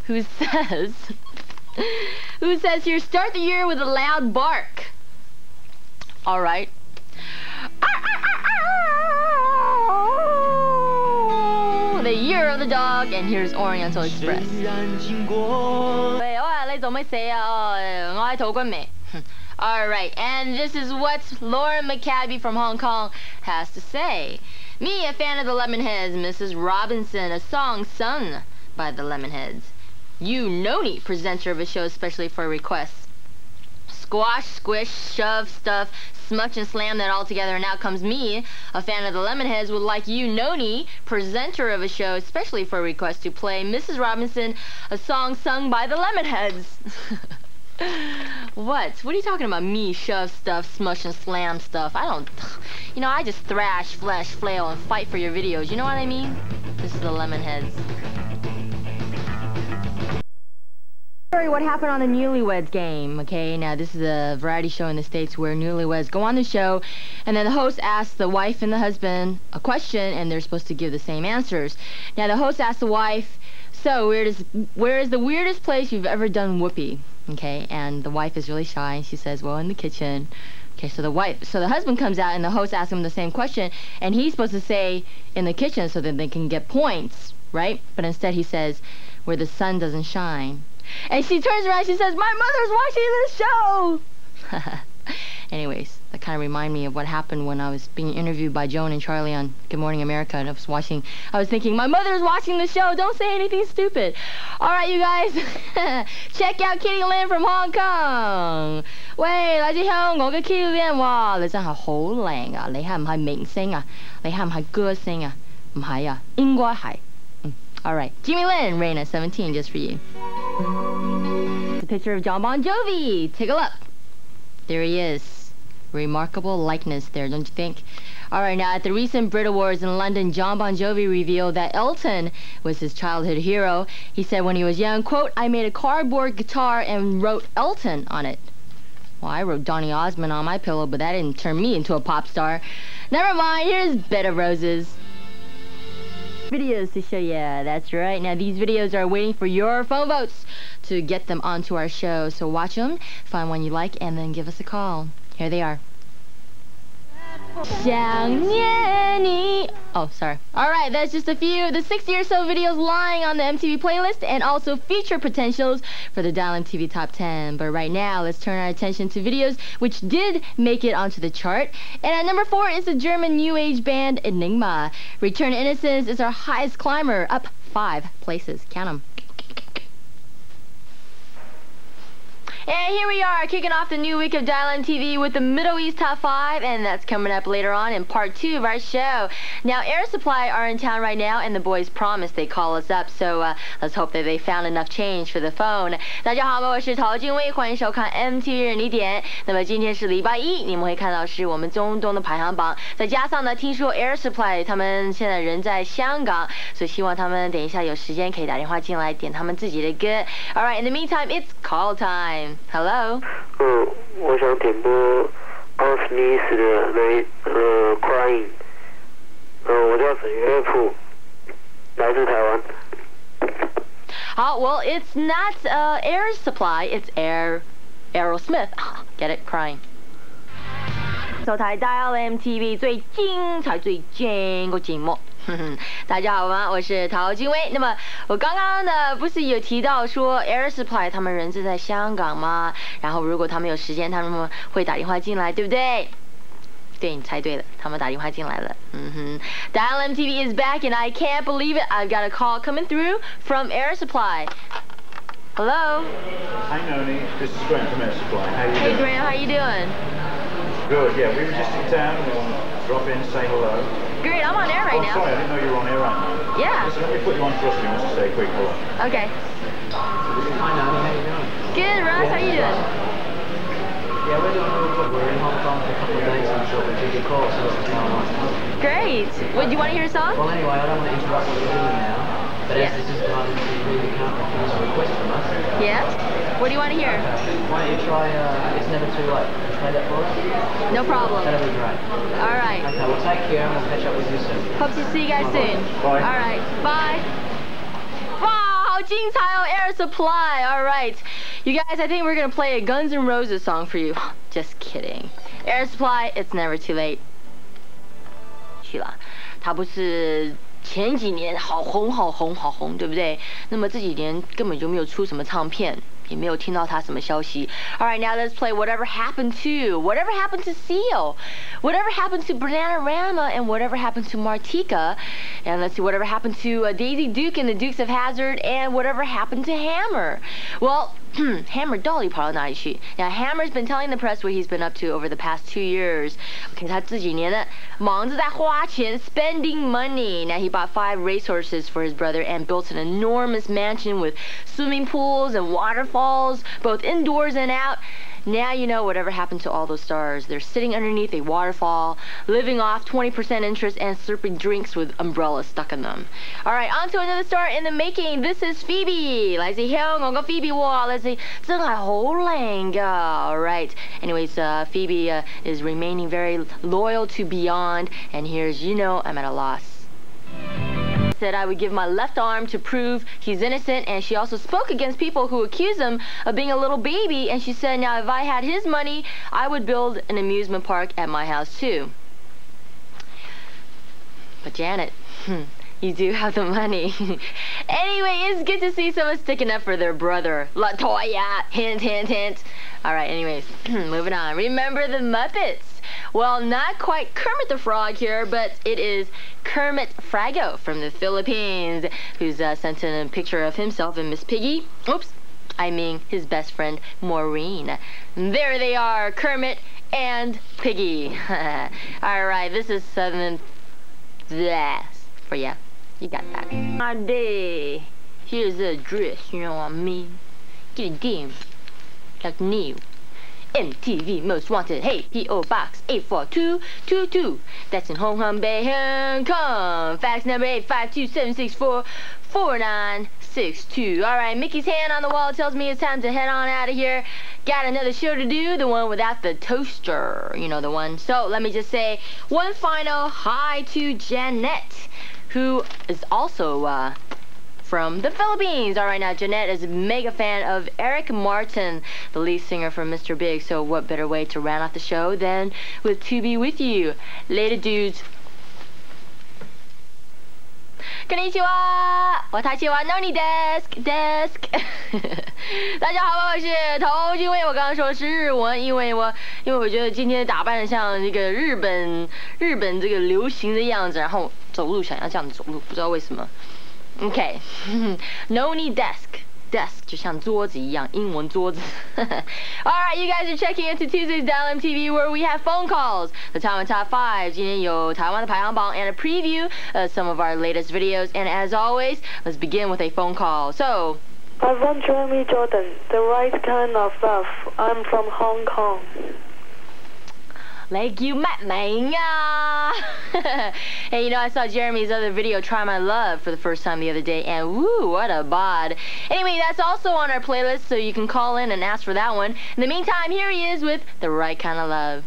who says here, start the year with a loud bark. Alright. The year of the dog, and here's Oriental Express. Alright, and this is what Lauren McCabe from Hong Kong has to say. Me, a fan of the Lemonheads, Mrs. Robinson, a song sung by the Lemonheads. You, Nonie, presenter of a show especially for requests. Squash, squish, shove, stuff, smush and slam that all together, and out comes me, a fan of the Lemonheads, would like you, Nonie, presenter of a show especially for requests, to play Mrs. Robinson, a song sung by the Lemonheads. What are you talking about? Me, shove stuff, smush and slam stuff. I don't, I just thrash, flesh, flail, and fight for your videos. You know what I mean? This is the Lemonheads. What happened on the Newlyweds game, okay? Now, this is a variety show in the States where newlyweds go on the show, and then the host asks the wife and the husband a question, and they're supposed to give the same answers. Now, the host asks the wife, so, where is the weirdest place you've ever done whoopee? Okay, and the wife is really shy, and she says, well, in the kitchen. Okay, so the husband comes out, and the host asks him the same question, and he's supposed to say in the kitchen so that they can get points, right? But instead he says, where the sun doesn't shine. And she turns around, she says, my mother's watching this show! Anyways, that kind of reminded me of what happened when I was being interviewed by Joan and Charlie on Good Morning America, and I was thinking, my mother's watching the show, don't say anything stupid. Alright, you guys, check out Kitty Lin from Hong Kong. 喂，嚟自香港嘅 Kitty Lin， 哇，你真係好靚啊！你係唔係明星啊？你係唔係歌星啊？唔係啊，應該係。Alright, Jimmy Lin, Raina, 17, just for you. The picture of John Bon Jovi. Take a look. There he is. Remarkable likeness there, don't you think? Alright, now at the recent Brit Awards in London, John Bon Jovi revealed that Elton was his childhood hero. He said when he was young, quote, I made a cardboard guitar and wrote Elton on it. Well, I wrote Donny Osmond on my pillow, but that didn't turn me into a pop star. Never mind, here's Bed of Roses. Videos to show you. That's right. Now these videos are waiting for your phone votes to get them onto our show. So watch them, find one you like, and then give us a call. Here they are. 想念你. Oh, sorry. Alright, that's just a few of the 60 or so videos lying on the MTV playlist, and also feature potentials for the Dial MTV Top 10. But right now, let's turn our attention to videos which did make it onto the chart. And at number 4 is the German new age band Enigma. Return to Innocence is our highest climber, up 5 places. Count them. And here we are, kicking off the new week of Dial MTV with the Middle East Top 5, and that's coming up later on in part 2 of our show. Now, Air Supply are in town right now, and the boys promised they'd call us up, so let's hope that they found enough change for the phone. 大家好，我是陶俊威，欢迎收看 MTV 任你点。那么今天是礼拜一，你们会看到是我们中东的排行榜，再加上呢，听说 Air Supply 他们现在人在香港，所以希望他们等一下有时间可以打电话进来点他们自己的歌。Alright, in the meantime, it's call time. Hello. 我想点播 Aerosmith 的Crying。我叫沈岳父，来自台湾。好 well, it's not Air Supply, it's Aerosmith. Get it? Crying. 收台 Dial MTV 最精彩、最劲个节目。大家好吗？我是陶金威。那么我刚刚呢不是有提到说 Air Supply 他们人是在香港吗？然后如果他们有时间，他们会打电话进来，对不对？对，你猜对了，他们打电话进来了。Dial MTV is back and I can't believe it. I've got a call coming through from Air Supply. Hello? Hi Nonie, this is Graham from Air Supply. How you doing? Hey Graham, how you doing? Good, yeah, we were just in town. We want to drop in, say hello. Great, I'm on air right now. Sorry, I didn't know you were on air right now. Yeah. Listen, let me put you on for us if you want to say a quick hello. Okay. Hi Nonie, how you doing? Good, Ruth, how you doing? Yeah, we're doing really good. We're in Hong Kong for a couple of days until we do the course, so it's going on. Great. What, do you want to hear a song? Well, anyway, I don't want to interrupt what you're doing now, but as this is part of the TV, you can't refuse a request from us. Yes? What do you want to hear? Why don't you try It's Never Too Late? Can you play that for us? No problem. That'll be great. All right. Okay, well, take care and we'll catch up with you soon. Hope to see you guys soon. Bye. All right. Bye. Wow, 好精彩哦 Air Supply. All right. You guys, I think we're going to play a Guns N' Roses song for you. Just kidding. Air Supply, It's Never Too Late. 去了，它不是前几年好红，对不对？那么这几年根本就没有出什么唱片，也没有听到他什么消息。All right, now let's play Whatever Happened to Seal, Whatever Happened to Bananarama, and Whatever Happened to Martika, and let's see Whatever Happened to Daisy Duke and the Dukes of Hazzard, and Whatever Happened to Hammer. Well, Hammer 到底跑到哪里去? Now Hammer's been telling the press what he's been up to over the past 2 years. Okay, 他这几年呢忙着在花钱 spending money. Now he bought 5 racehorses for his brother and built an enormous mansion with swimming pools and waterfalls, both indoors and out. Now you know whatever happened to all those stars. They're sitting underneath a waterfall, living off 20% interest and slurping drinks with umbrellas stuck in them. All right, on to another star in the making. This is Phoebe. 來自香港嘅 Phoebe 喎，來自真係好靚㗎。All right. Anyways, Phoebe is remaining very loyal to Beyond, and here's You Know I'm at a Loss. Said I would give my left arm to prove he's innocent, and she also spoke against people who accuse him of being a little baby, and she said now if I had his money I would build an amusement park at my house too. But Janet, you do have the money. Anyway, it's good to see someone sticking up for their brother. LaToya, hint, hint, hint. Alright, anyways, moving on. Remember the Muppets? Well, not quite Kermit the Frog here, but it is Kermit Frago from the Philippines, who's sent in a picture of himself and Miss Piggy. Oops, I mean his best friend, Maureen. There they are, Kermit and Piggy. Alright, this is Southern Blast for ya. You got that. My day. Here's the address, you know what I mean? Get a game. Like new. MTV Most Wanted, hey, P.O. Box 84222. That's in Hong Kong Bay, Hong Kong. Fax number 852-764-4962. Alright, Mickey's hand on the wall tells me it's time to head on out of here. Got another show to do, the one without the toaster. You know the one. So let me just say one final hi to Jeanette, who is also from the Philippines. All right, now Jeanette is a mega fan of Eric Martin, the lead singer from Mr. Big, so what better way to round off the show than with To Be With You. Later, dudes. Konnichiwa! Watashi wa Nonie desk. 大家好，我是头，因为我刚刚说的是日文，因为我觉得今天打扮得像那个日本这个流行的样子，然后走路想要这样走路，不知道为什么。Okay, Nonie desk 就像桌子一样，英文桌子。Alright, you guys are checking into Tuesday's Dial MTV where we have phone calls, the Taiwan Top 5. 今天有台湾的排行榜 and a preview of some of our latest videos. And as always, let's begin with a phone call. So, I want Jeremy Jordan, The Right Kind of Love. I'm from Hong Kong. Like you met me. Hey, you know, I saw Jeremy's other video, Try My Love, for the first time the other day, and woo, what a bod. Anyway, that's also on our playlist, so you can call in and ask for that one. In the meantime, here he is with The Right Kind of Love.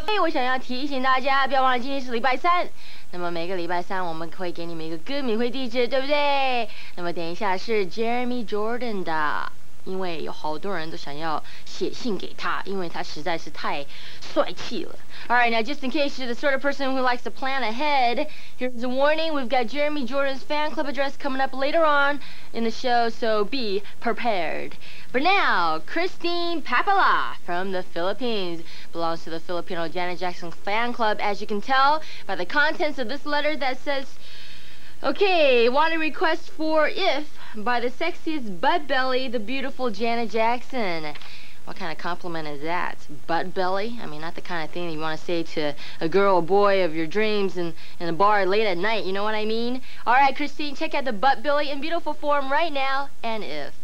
嘿，我想要提醒大家，不要忘了今天是礼拜三。那么每个礼拜三我们会给你们一个歌迷会地址，对不对？那么等一下是 Jeremy Jordan 的。因为有好多人都想要写信给他，因为他实在是太帅气了。Alright, now just in case you're the sort of person who likes to plan ahead, here's a warning. We've got Jeremy Jordan's fan club address coming up later on in the show, so be prepared. But now, Christine Papala from the Philippines belongs to the Filipino Janet Jackson fan club, as you can tell by the contents of this letter that says, Okay, want a request for If by the sexiest butt belly, the beautiful Janet Jackson. What kind of compliment is that? Butt belly? I mean, not the kind of thing that you want to say to a girl or boy of your dreams in a bar late at night, you know what I mean? All right, Christine, check out the butt belly in beautiful form right now, and If.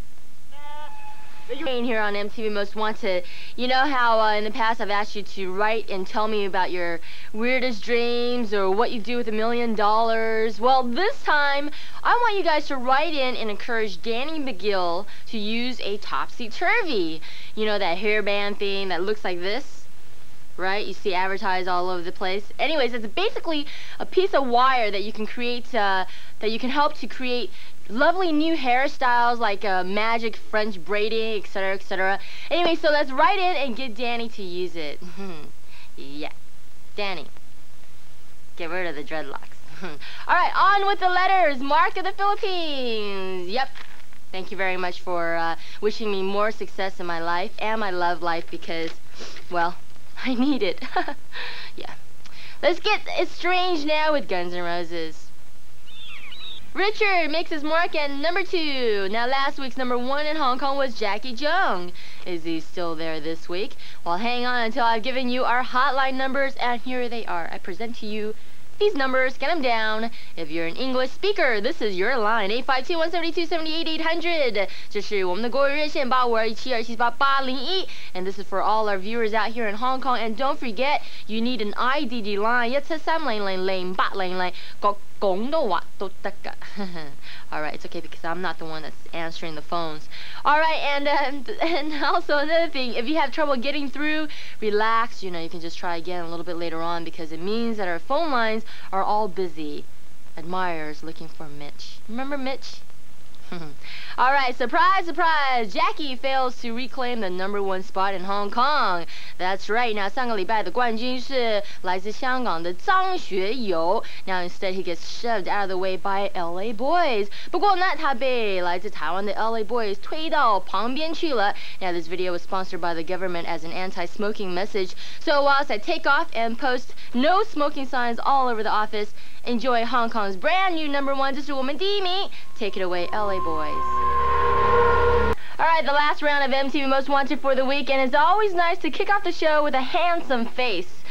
Here on MTV Most Wanted. You know how in the past I've asked you to write and tell me about your weirdest dreams or what you do with $1 million? Well, this time I want you guys to write in and encourage Danny McGill to use a topsy-turvy. You know, that hairband thing that looks like this, right? You see advertised all over the place. Anyways, it's basically a piece of wire that you can create, that you can help to create lovely new hairstyles like magic French braiding, etc., etc. Anyway, so let's write in and get Danny to use it. Yeah, Danny, get rid of the dreadlocks. All right, on with the letters. Mark of the Philippines. Yep. Thank you very much for wishing me more success in my life and my love life because, well, I need it. Yeah. Let's get estranged now with Guns N' Roses. Richard makes his mark at number 2. Now, last week's number 1 in Hong Kong was Jackie Jung. Is he still there this week? Well, hang on until I've given you our hotline numbers, and here they are. I present to you these numbers. Get them down. If you're an English speaker, this is your line. 852-172-78-800. 这是我们的国语热线8527278801. And this is for all our viewers out here in Hong Kong. And don't forget, you need an IDD line. 173000800. Alright, it's okay because I'm not the one that's answering the phones. Alright, and also another thing, if you have trouble getting through, relax. You know, you can just try again a little bit later on because it means that our phone lines are all busy. Admirers looking for Mitch. Remember Mitch? Alright, surprise, surprise! Jackie fails to reclaim the number 1 spot in Hong Kong. That's right. Now, 上个礼拜的冠军是来自香港的张学友. Now, instead, he gets shoved out of the way by LA Boys. 不过呢，他被来自台湾的 LA Boys 推到旁边去了. Now, this video was sponsored by the government as an anti-smoking message. So, whilst I take off and post no smoking signs all over the office, enjoy Hong Kong's brand new number 1. 这是我们第一名. Take it away, LA Boys. Alright, the last round of MTV Most Wanted for the week, and it's always nice to kick off the show with a handsome face.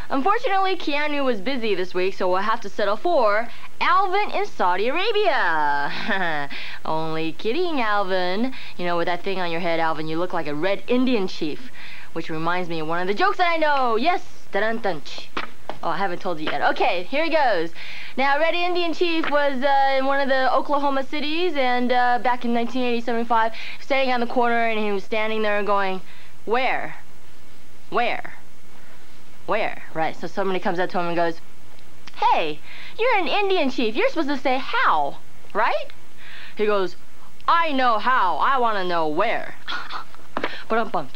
Unfortunately, Keanu was busy this week, so we'll have to settle for Alvin in Saudi Arabia. Only kidding, Alvin. You know, with that thing on your head, Alvin, you look like a red Indian chief, which reminds me of one of the jokes that I know. Yes, dun-dun-dun. Oh, I haven't told you yet. Okay, here he goes. Now, Red Indian Chief was in one of the Oklahoma cities, and back in 1975, standing on the corner, and he was standing there going, where? Where? Where? Right, so somebody comes up to him and goes, hey, you're an Indian chief. You're supposed to say how, right? He goes, I know how. I want to know where. Ba-dum-bum.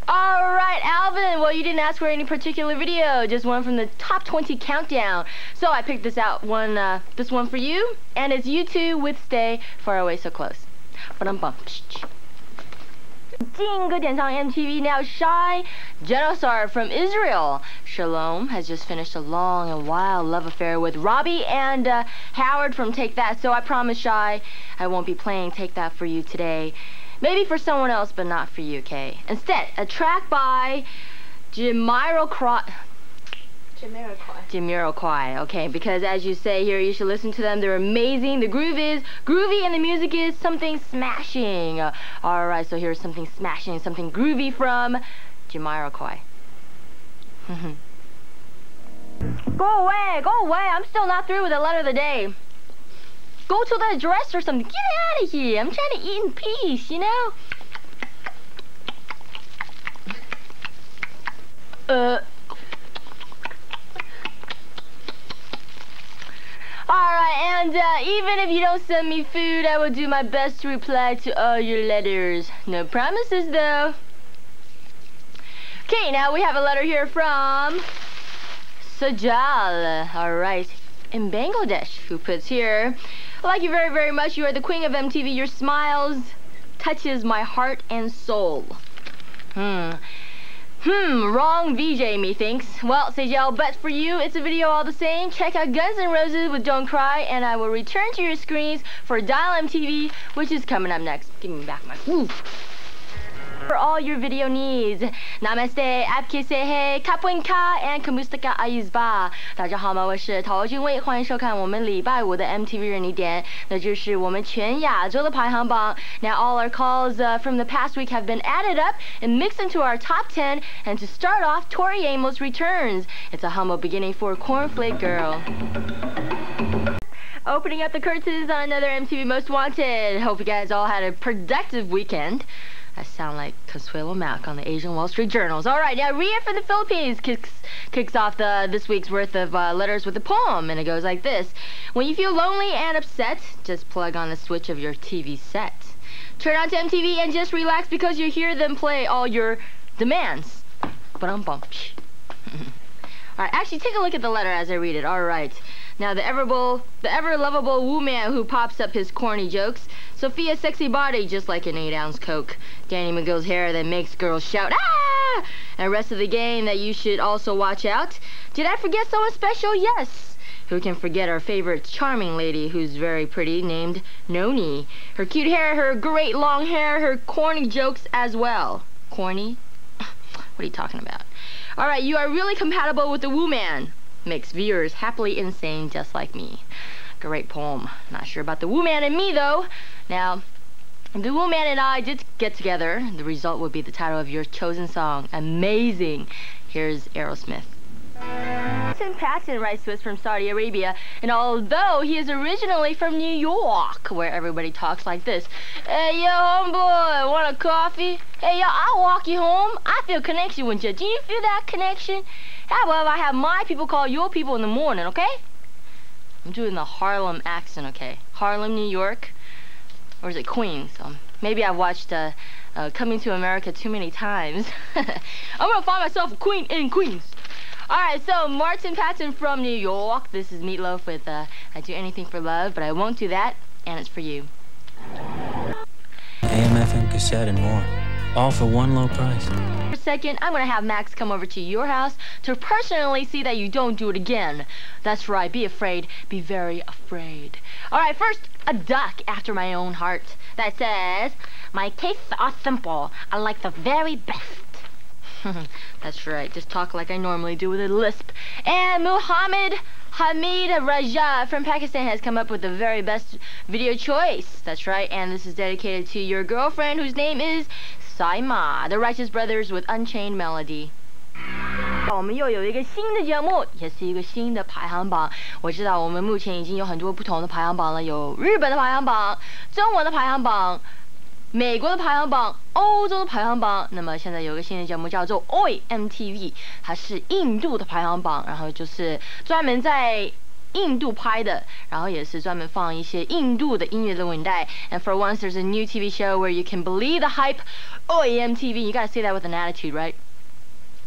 Alright, Alvin, well, you didn't ask for any particular video, just one from the top 20 countdown. So I picked this one for you, and it's You Two with Stay Far Away So Close. Ba-dum-bum. 进歌点唱 MTV. Now, Shai Genosar from Israel. Shalom has just finished a long and wild love affair with Robbie and Howard from Take That. So I promise, Shai, I won't be playing Take That for you today. Maybe for someone else, but not for you, okay? Instead, a track by Jamiroquai, okay? Because as you say here, you should listen to them. They're amazing. The groove is groovy, and the music is something smashing. All right, so here's something smashing, something groovy from Jamiroquai. Go away, go away. I'm still not through with the letter of the day. Go to the dresser or something. Get out of here. I'm trying to eat in peace, you know? Alright, and even if you don't send me food, I will do my best to reply to all your letters. No promises, though. Okay, now we have a letter here from Sajal. Alright, in Bangladesh, who puts here, I like you very, very much. You are the queen of MTV. Your smiles touches my heart and soul. Wrong VJ, methinks. Well, Sejal, but for you, it's a video all the same. Check out Guns N' Roses with Don't Cry, and I will return to your screens for Dial MTV, which is coming up next. Give me back my food. For all your video needs. Namaste, Apke say hey, Kapwen Ka, and Kamustaka Ayizba. 大家好吗？我是陶君伟，欢迎收看我们礼拜五的 MTV 任你点，那就是我们全亚洲的排行榜。Now all our calls from the past week have been added up and mixed into our top 10. And to start off, Tori Amos returns. It's a humble beginning for Cornflake Girl. Opening up the curtains on another MTV Most Wanted. Hope you guys all had a productive weekend. I sound like Consuelo Mac on the Asian Wall Street Journals. All right, now Ria for the Philippines kicks off this week's worth of letters with a poem, and it goes like this. When you feel lonely and upset, just plug on the switch of your TV set. Turn on to MTV and just relax because you hear them play all your demands. Ba-dum-bum. All right, actually, take a look at the letter as I read it. All right. Now, the ever-lovable Wu Man who pops up his corny jokes. Sophia's sexy body, just like an 8-ounce Coke. Danny McGill's hair that makes girls shout, ah! And the rest of the game that you should also watch out. Did I forget someone special? Yes. Who can forget our favorite charming lady who's very pretty, named Nonie. Her cute hair, her great long hair, her corny jokes as well. Corny? What are you talking about? All right, you are really compatible with the Wu Man. Makes viewers happily insane just like me. Great poem. Not sure about the Wu Man and me, though. Now, if the Wu Man and I did get together, the result would be the title of your chosen song. Amazing. Here's Aerosmith. Tim Patton writes to us from Saudi Arabia, and although he is originally from New York, where everybody talks like this, hey, yo, homeboy, want a coffee? Hey, yo, I'll walk you home. I feel connection with you. Do you feel that connection? How about if I have my people call your people in the morning, okay? I'm doing the Harlem accent, okay? Harlem, New York, or is it Queens? Maybe I've watched Coming to America too many times. I'm gonna find myself a queen in Queens. Alright, so Martin Patton from New York. This is Meatloaf with I Do Anything for Love, but I won't do that, and it's for you. AM, FM, cassette, and more. All for one low price. For a second, I'm going to have Max come over to your house to personally see that you don't do it again. That's right, be afraid, be very afraid. Alright, first, a duck after my own heart that says, my tastes are simple, I like the very best. That's right, just talk like I normally do with a lisp. And Muhammad Hamid Raja from Pakistan has come up with the very best video choice. That's right, and this is dedicated to your girlfriend whose name is Saima, the Righteous Brothers with Unchained Melody. 我们又有一个新的节目，也是一个新的排行榜。我知道我们目前已经有很多不同的排行榜了，有日本的排行榜、中文的排行榜、美国的排行榜、欧洲的排行榜。那么现在有个新的节目叫做 Oi MTV， 它是印度的排行榜，然后就是专门在印度拍的，然后也是专门放一些印度的音乐的录影带。And for once, there's a new TV show where you can believe the hype. Oi MTV, you gotta say that with an attitude, right?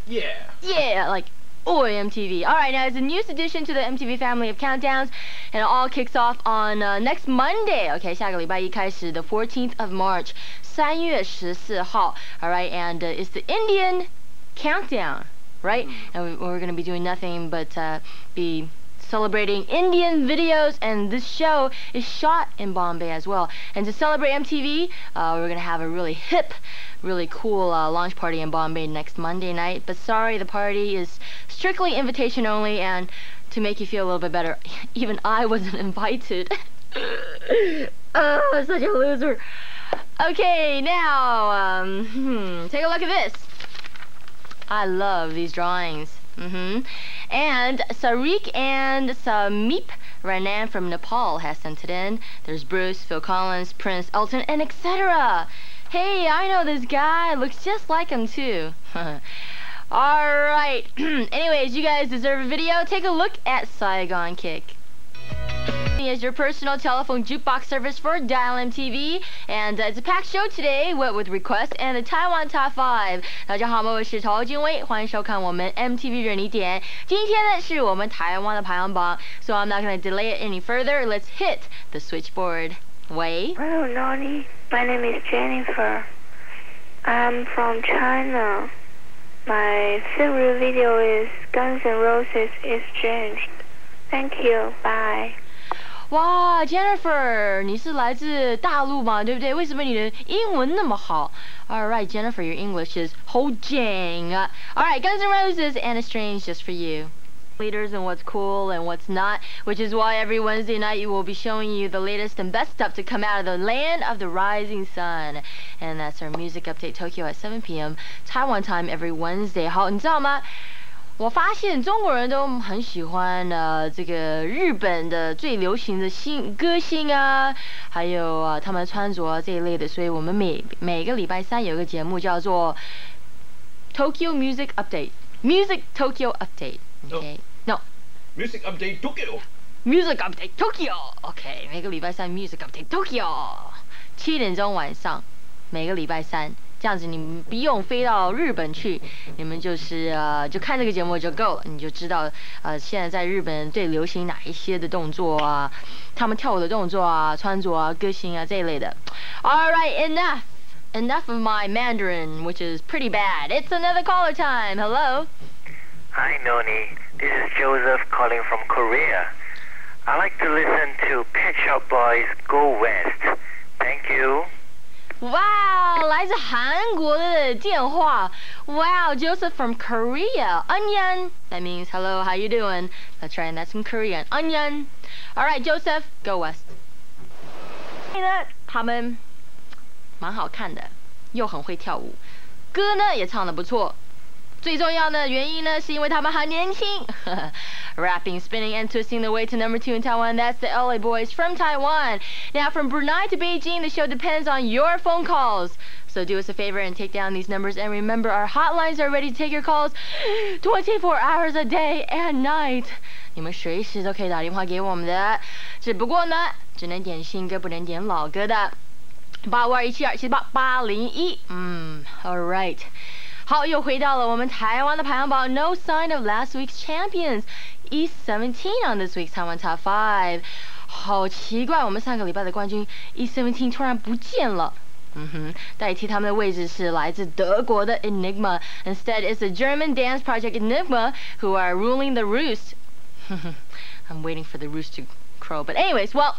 Yeah. Yeah, like Oi MTV. All right, now it's a newest addition to the MTV family of countdowns, and it all kicks off on next Monday. Okay, 下个礼拜一开始, the 14th of March, 3月14号. All right, and it's the Indian countdown, right? And we're going to be doing nothing but be celebrating Indian videos, and this show is shot in Bombay as well. And to celebrate MTV, we're going to have a really hip, really cool launch party in Bombay next Monday night. But sorry, the party is strictly invitation only, and to make you feel a little bit better, even I wasn't invited. Oh, such a loser. Okay, now, take a look at this. I love these drawings. And Sarik and Samip Ranan from Nepal has sent it in. There's Bruce, Phil Collins, Prince, Elton, and etc. Hey, I know this guy. Looks just like him too. Alright. Anyways, you guys deserve a video. Take a look at Saigon Kick. Is your personal telephone jukebox service for Dial MTV, and it's a packed show today, what with requests and the Taiwan Top 5. 大家好，我是陶君伟，欢迎收看我们 MTV 任你点。今天呢是我们台湾的排行榜 so I'm not going to delay it any further. Let's hit the switchboard. Wei. Hello, Nonie. My name is Jennifer. I'm from China. My favorite video is Guns N' Roses Exchanged. Thank you. Bye. 哇 ，Jennifer， 你是来自大陆嘛，对不对？为什么你的英文那么好 ？All right, Jennifer, your English is hojang. All right, Guns N' Roses and Estranged just for you. Leaders and what's cool and what's not, which is why every Wednesday night you will be showing you the latest and best stuff to come out of the land of the rising sun. And that's our music update Tokyo at 7 p.m. Taiwan time every Wednesday. 好，你知道吗？我发现中国人都很喜欢这个日本的最流行的歌星啊，还有他们穿着这一类的，所以我们每个礼拜三有个节目叫做 Tokyo Music Update。Music Tokyo Update。Okay. No. Music Update Tokyo. Music Update Tokyo. OK， 每个礼拜三 Music Update Tokyo， 7点钟晚上，每个礼拜三，这样子你们不用飞到日本去，你们就是就看这个节目就够了，你就知道现在在日本最流行哪一些的动作啊，他们跳舞的动作啊、穿着啊、歌星啊这一类的。All right, enough of my Mandarin, which is pretty bad. It's another caller time. Hello. Hi, Nonie. This is Joseph calling from Korea. I like to listen to Pet Shop Boys Go West. Thank you. Wow, 来自韩国的电话。Wow, Joseph from Korea. Onion. That means hello, how you doing? That's right, and that's in Korean. Onion. All right, Joseph, Go West. 他们蛮好看的，又很会跳舞，歌呢也唱得不错。最重要的原因呢，是因为他们很年轻。Rapping, spinning, and twisting the way to number 2 in Taiwan. That's the LA Boys from Taiwan. Now, from Brunei to Beijing, the show depends on your phone calls. So do us a favor and take down these numbers. And remember, our hotlines are ready to take your calls 24 hours a day and night. 你们随时都可以打电话给我们的，只不过呢，只能点新歌，不能点老歌的。8521788801。All right. 好，又回到了我们台湾的排行榜 ，No sign of last week's champions. East 17 on this week's Taiwan Top 5. 好奇怪，我们上个礼拜的冠军 East 17突然不见了。代替他们的位置是来自德国的 Enigma. Instead, it's the German dance project Enigma who are ruling the roost. I'm waiting for the roost to crow. But anyways, well,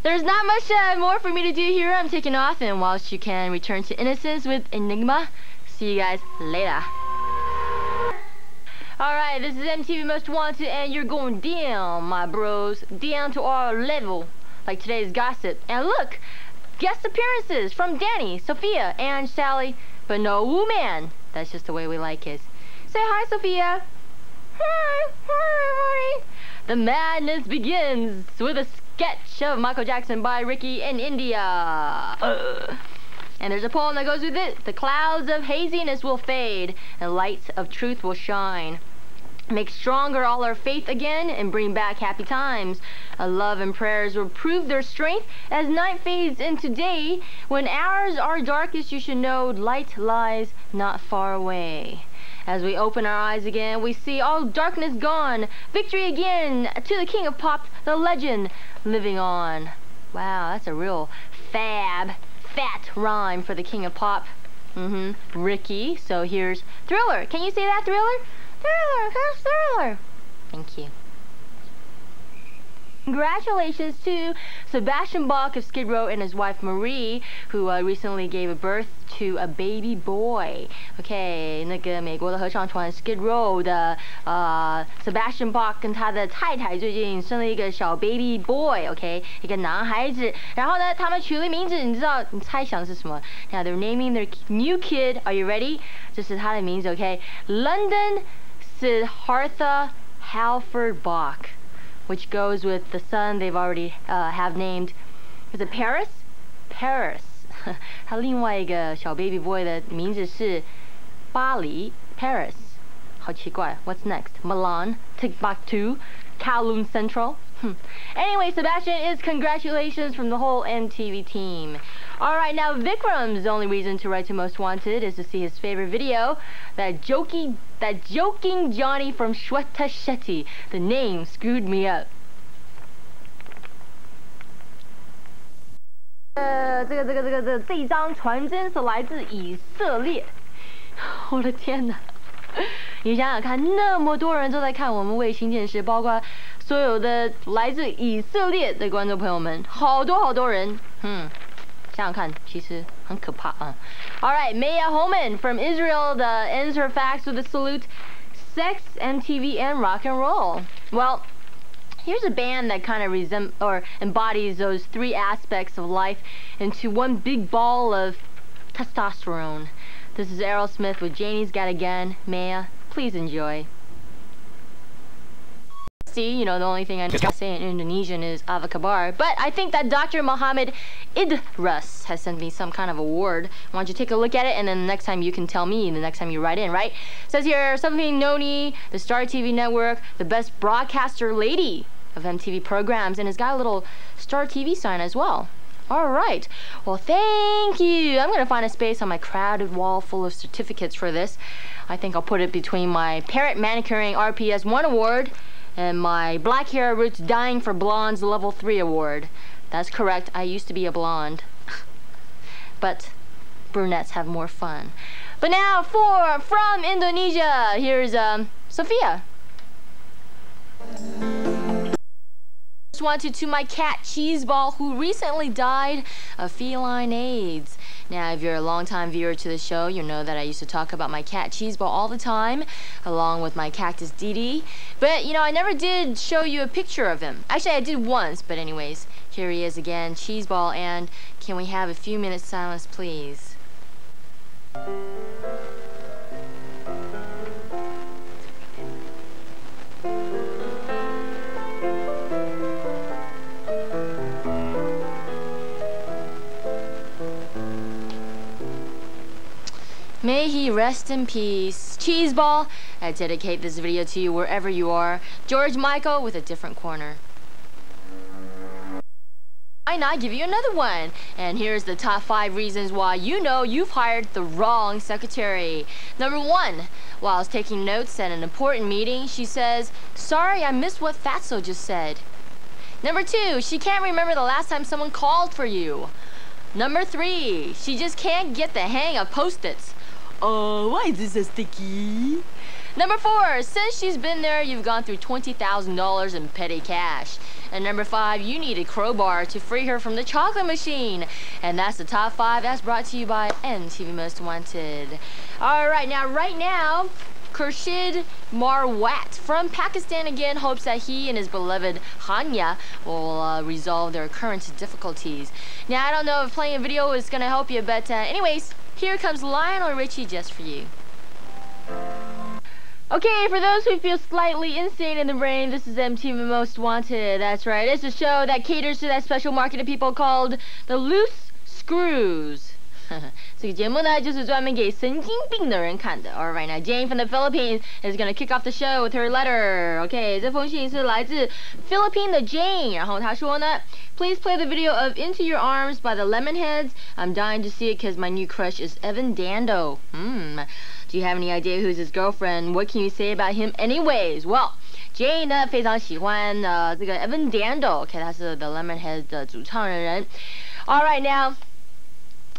there's not much more for me to do here. I'm taking off, and whilst you can return to innocence with Enigma, see you guys later. Alright, this is MTV Most Wanted, and you're going down, my bros. Down to our level, like today's gossip. And look, guest appearances from Danny, Sophia, and Sally, but no woman. That's just the way we like it. Say hi, Sophia. Hi, everybody. The madness begins with a sketch of Michael Jackson by Ricky in India. And there's a poem that goes with it. The clouds of haziness will fade, and lights of truth will shine. Make stronger all our faith again, and bring back happy times. Love and prayers will prove their strength as night fades into day. When hours are darkest, you should know light lies not far away. As we open our eyes again, we see all darkness gone. Victory again to the king of pop, the legend living on. Wow, that's a real fat rhyme for the king of pop. Ricky. So here's Thriller. Can you say that, Thriller? Thriller, here's Thriller. Thank you. Congratulations to Sebastian Bach of Skid Row and his wife Marie, who recently gave birth to a baby boy. OK， 那个美国的合唱团 Skid Row 的Sebastian Bach 跟他的太太最近生了一个小 baby boy，OK， 一个男孩子。然后呢，他们取了名字，你猜想是什么 ？Now they're naming their new kid. Are you ready？ 这是他的名字 ，OK，London Siddhartha Halford Bach。Which goes with the son they've already have named. Is it Paris? Paris. 他另外一个小 baby boy 的名字是巴黎 Paris. 好奇怪 What's next? Milan, Timbuktu, Kowloon Central. Anyway, Sebastian is congratulations from the whole MTV team. Alright, now Vikram's only reason to write to Most Wanted is to see his favorite video, that joking Johnny from Shweta Shetty. The name screwed me up. 这一张传真是来自以色列。我的天哪！你想想看，那么多人都在看我们卫星电视，包括所有的来自以色列的观众朋友们，好多人，想想看，其实很可怕啊。All right, Maya Holman from Israel ends her facts with a salute: sex, MTV, and rock and roll. Well, here's a band that kind of embodies those three aspects of life into one big ball of testosterone. This is Aerosmith with Janie's Got a Gun. Maya, please enjoy. See, you know, the only thing I know to say in Indonesian is Ava Kabar, but I think that Dr. Muhammad Idrus has sent me some kind of award. Why don't you take a look at it, and then the next time you can tell me, the next time you write in, right? It says here, something Nonie, the Star TV network, the best broadcaster lady of MTV programs, and it's got a little Star TV sign as well. All right. Well, thank you. I'm going to find a space on my crowded wall full of certificates for this. I think I'll put it between my Parrot Manicuring RPS 1 award and my Black Hair Roots Dying for Blondes Level 3 award. That's correct. I used to be a blonde. But brunettes have more fun. But now from Indonesia, here's Sophia. Wanted to my cat Cheeseball, who recently died of feline AIDS. Now, if you're a long-time viewer to the show, you know that I used to talk about my cat Cheeseball all the time, along with my cactus Dee Dee. But, you know, I never did show you a picture of him. Actually, I did once, but anyways, here he is again, Cheeseball, and can we have a few minutes silence, please? May he rest in peace. Cheeseball, I dedicate this video to you wherever you are. George Michael with a different corner. Why not give you another one? And here's the top 5 reasons why you know you've hired the wrong secretary. Number 1, while taking notes at an important meeting, she says, "Sorry, I missed what Fatso just said." Number 2, she can't remember the last time someone called for you. Number 3, she just can't get the hang of Post-its. Oh, why is this so sticky? Number 4, since she's been there, you've gone through $20,000 in petty cash. And number 5, you need a crowbar to free her from the chocolate machine. And that's the top 5 that's brought to you by MTV Most Wanted. All right, right now, Khurshid Marwat from Pakistan again hopes that he and his beloved Hanya will resolve their current difficulties. Now, I don't know if playing a video is going to help you, but anyways, here comes Lionel Richie just for you. Okay, for those who feel slightly insane in the brain, this is MTV Most Wanted. That's right, it's a show that caters to that special market of people called the loose screws. 这个节目呢，就是专门给神经病的人看的。All right, now Jane from the Philippines is going to kick off the show with her letter. Okay, 这封信是来自 Philippine 的 Jane， 然后她说呢 ，Please play the video of Into Your Arms by the Lemonheads. I'm dying to see it because my new crush is Evan Dando. Do you have any idea who's his girlfriend? What can you say about him anyways? Well, Jane 呢非常喜欢这个 Evan Dando， 他是 The Lemonheads 的主唱人。All right, now.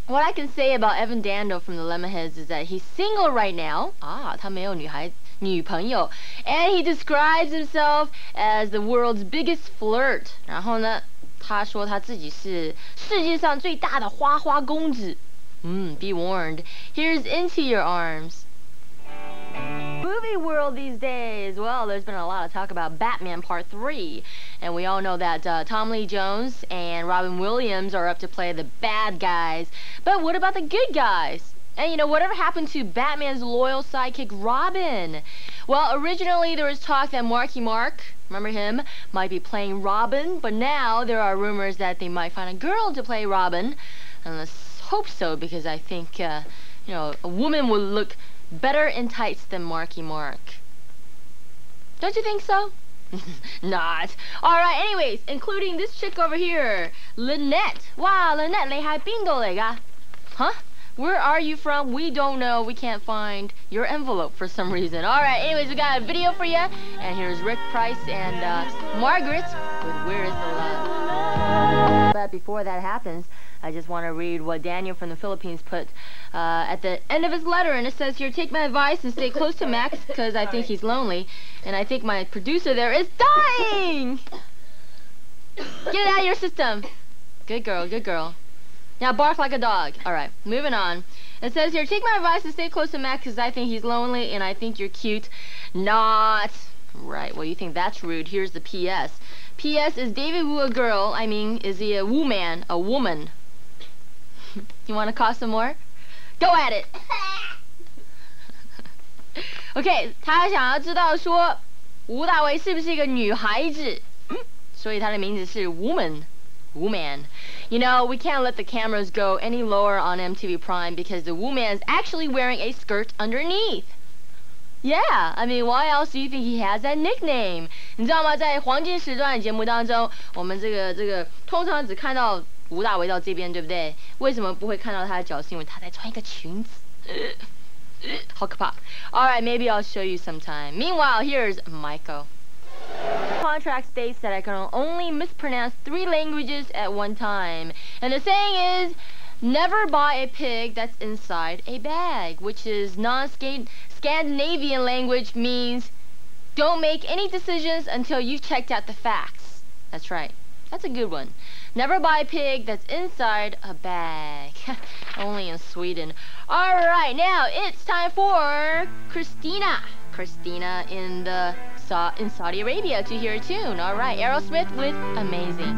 What I can say about Evan Dando from the Lemonheads is that he's single right now. 他没有女朋友 and he describes himself as the world's biggest flirt. 然后呢，他说他自己是世界上最大的花花公子。Be warned. Here's Into Your Arms. Movie world these days. Well, there's been a lot of talk about Batman Part 3. And we all know that Tom Lee Jones and Robin Williams are up to play the bad guys. But what about the good guys? And you know, whatever happened to Batman's loyal sidekick Robin? Well, originally there was talk that Marky Mark, remember him, might be playing Robin. But now there are rumors that they might find a girl to play Robin. And let's hope so, because I think, you know, a woman would look better in tights than Marky Mark. Don't you think so? Not. Alright, anyways, including this chick over here, Lynette. Wow, Lynette, 你喺邊度嚟㗎? Huh? Where are you from? We don't know. We can't find your envelope for some reason. Alright, anyways, we got a video for you. And here's Rick Price and Margaret with Where Is the Love? But before that happens, I just want to read what Daniel from the Philippines put at the end of his letter, and it says here, take my advice and stay close to Max because I think he's lonely, and I think my producer there is dying! Get it out of your system. Good girl, good girl. Now bark like a dog. Alright, moving on. It says here, take my advice and stay close to Max because I think he's lonely and I think you're cute. Not. Right, well you think that's rude. Here's the P.S. P.S. Is David Wu a girl? I mean, is he a Wu man? A woman? You want to cost some more? Go at it! OK, 他想要知道说吴大维是不是一个女孩子，所以她的名字是 Woman. You know, we can't let the cameras go any lower on MTV Prime because the Wu-Man is actually wearing a skirt underneath. Yeah, I mean, why else do you think he has that nickname? 你知道吗？在黄金时段节目当中，我们这个通常只看到吴大维到这边，对不对？为什么不会看到他的脚？是因为他在穿一个裙子。好可怕。Alright, maybe I'll show you sometime. Meanwhile, here's Michael. Contract states that I can only mispronounce 3 languages at one time. And the saying is, never buy a pig that's inside a bag, which is non-Scandinavian language means don't make any decisions until you've checked out the facts. That's right. That's a good one. Never buy a pig that's inside a bag. Only in Sweden. Alright, now it's time for Christina. Christina in Saudi Arabia to hear a tune. Alright, Aerosmith with Amazing.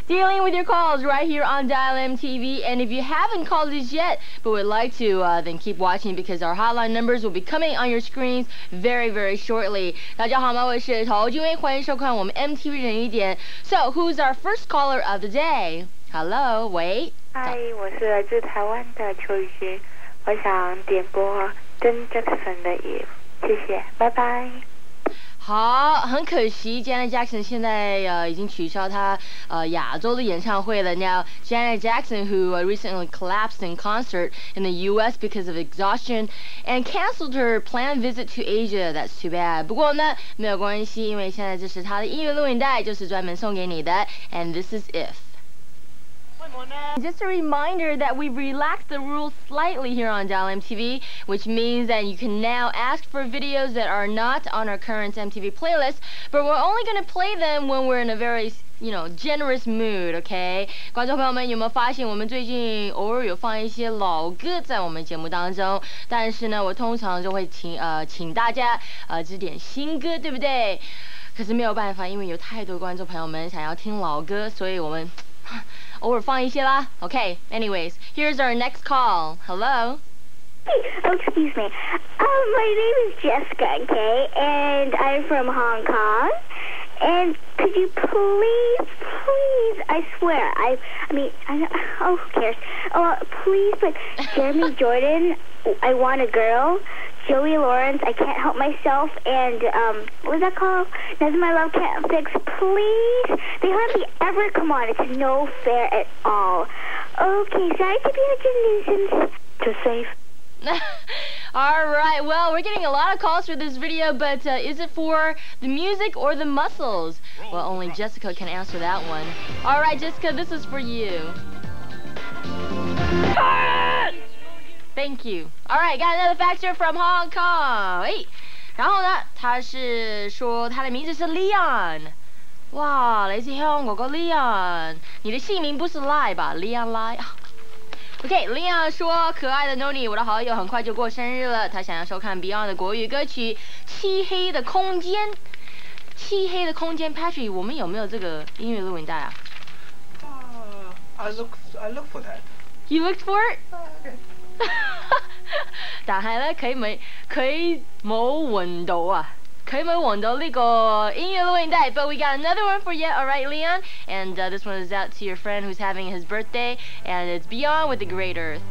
Dealing with your calls right here on Dial MTV, and if you haven't called us yet but would like to, then keep watching because our hotline numbers will be coming on your screens very, very shortly. 大家好吗？我是陶君威，欢迎收看我们 MTV 人一点。So, who's our first caller of the day? Hello, 喂。嗨，我是来自台湾的邱雨欣，我想点播真 Jackson 的 If， 谢谢，拜拜。好，很可惜 Janet Jackson 现在已经取消她亚洲的演唱会了。Now Janet Jackson, who recently collapsed in concert in the U.S. because of exhaustion and canceled her planned visit to Asia. That's too bad. 不过呢，没有关系，因为现在这是她的音乐录影带，就是专门送给你的。And this is If. Just a reminder that we've relaxed the rules slightly here on Dial MTV, which means that you can now ask for videos that are not on our current MTV playlist, but we're only going to play them when we're in a very, generous mood, okay? 观众朋友们有没有发现我们最近偶尔有放一些老歌在我们节目当中，但是呢，我通常就会请大家指点新歌，对不对？可是没有办法，因为有太多观众朋友们想要听老歌，所以我们偶尔放一些啦。Okay, anyways, here's our next call. Hello? Oh, excuse me. My name is Jessica, okay? And I'm from Hong Kong. And could you please, I swear, I mean, who cares? Oh, please put Jeremy Jordan, I Want a Girl, Joey Lawrence, I Can't Help Myself, and, what's that called? Doesn't My Love Can't Fix, please? They hardly ever come on. It's no fair at all. Okay, sorry to be such a nuisance. Just safe. Alright, well, we're getting a lot of calls for this video, but is it for the music or the muscles? Well, only Jessica can answer that one. Alright, Jessica, this is for you. Thank you. Alright, got another factor from Hong Kong. 然後呢，他是說他的名字是 Leon。哇，你是香港個 Leon， 你的姓名不是 Lai 吧 ？Leon Lai。OK, Leon 說，可愛的 Nonie， 我的好友很快就過生日了，他想要收看 Beyond 的國語歌曲《漆黑的空間》。漆黑的空間 ，Patrick， 我們有沒有這個音樂錄影帶啊？I look for that. You looked for it?但係咧，佢冇揾到啊！佢冇揾到呢個音樂錄影帶。But we got another one for you, alright, Leon? And this one is out to your friend who's having his birthday, and it's Beyond with the Great Earth.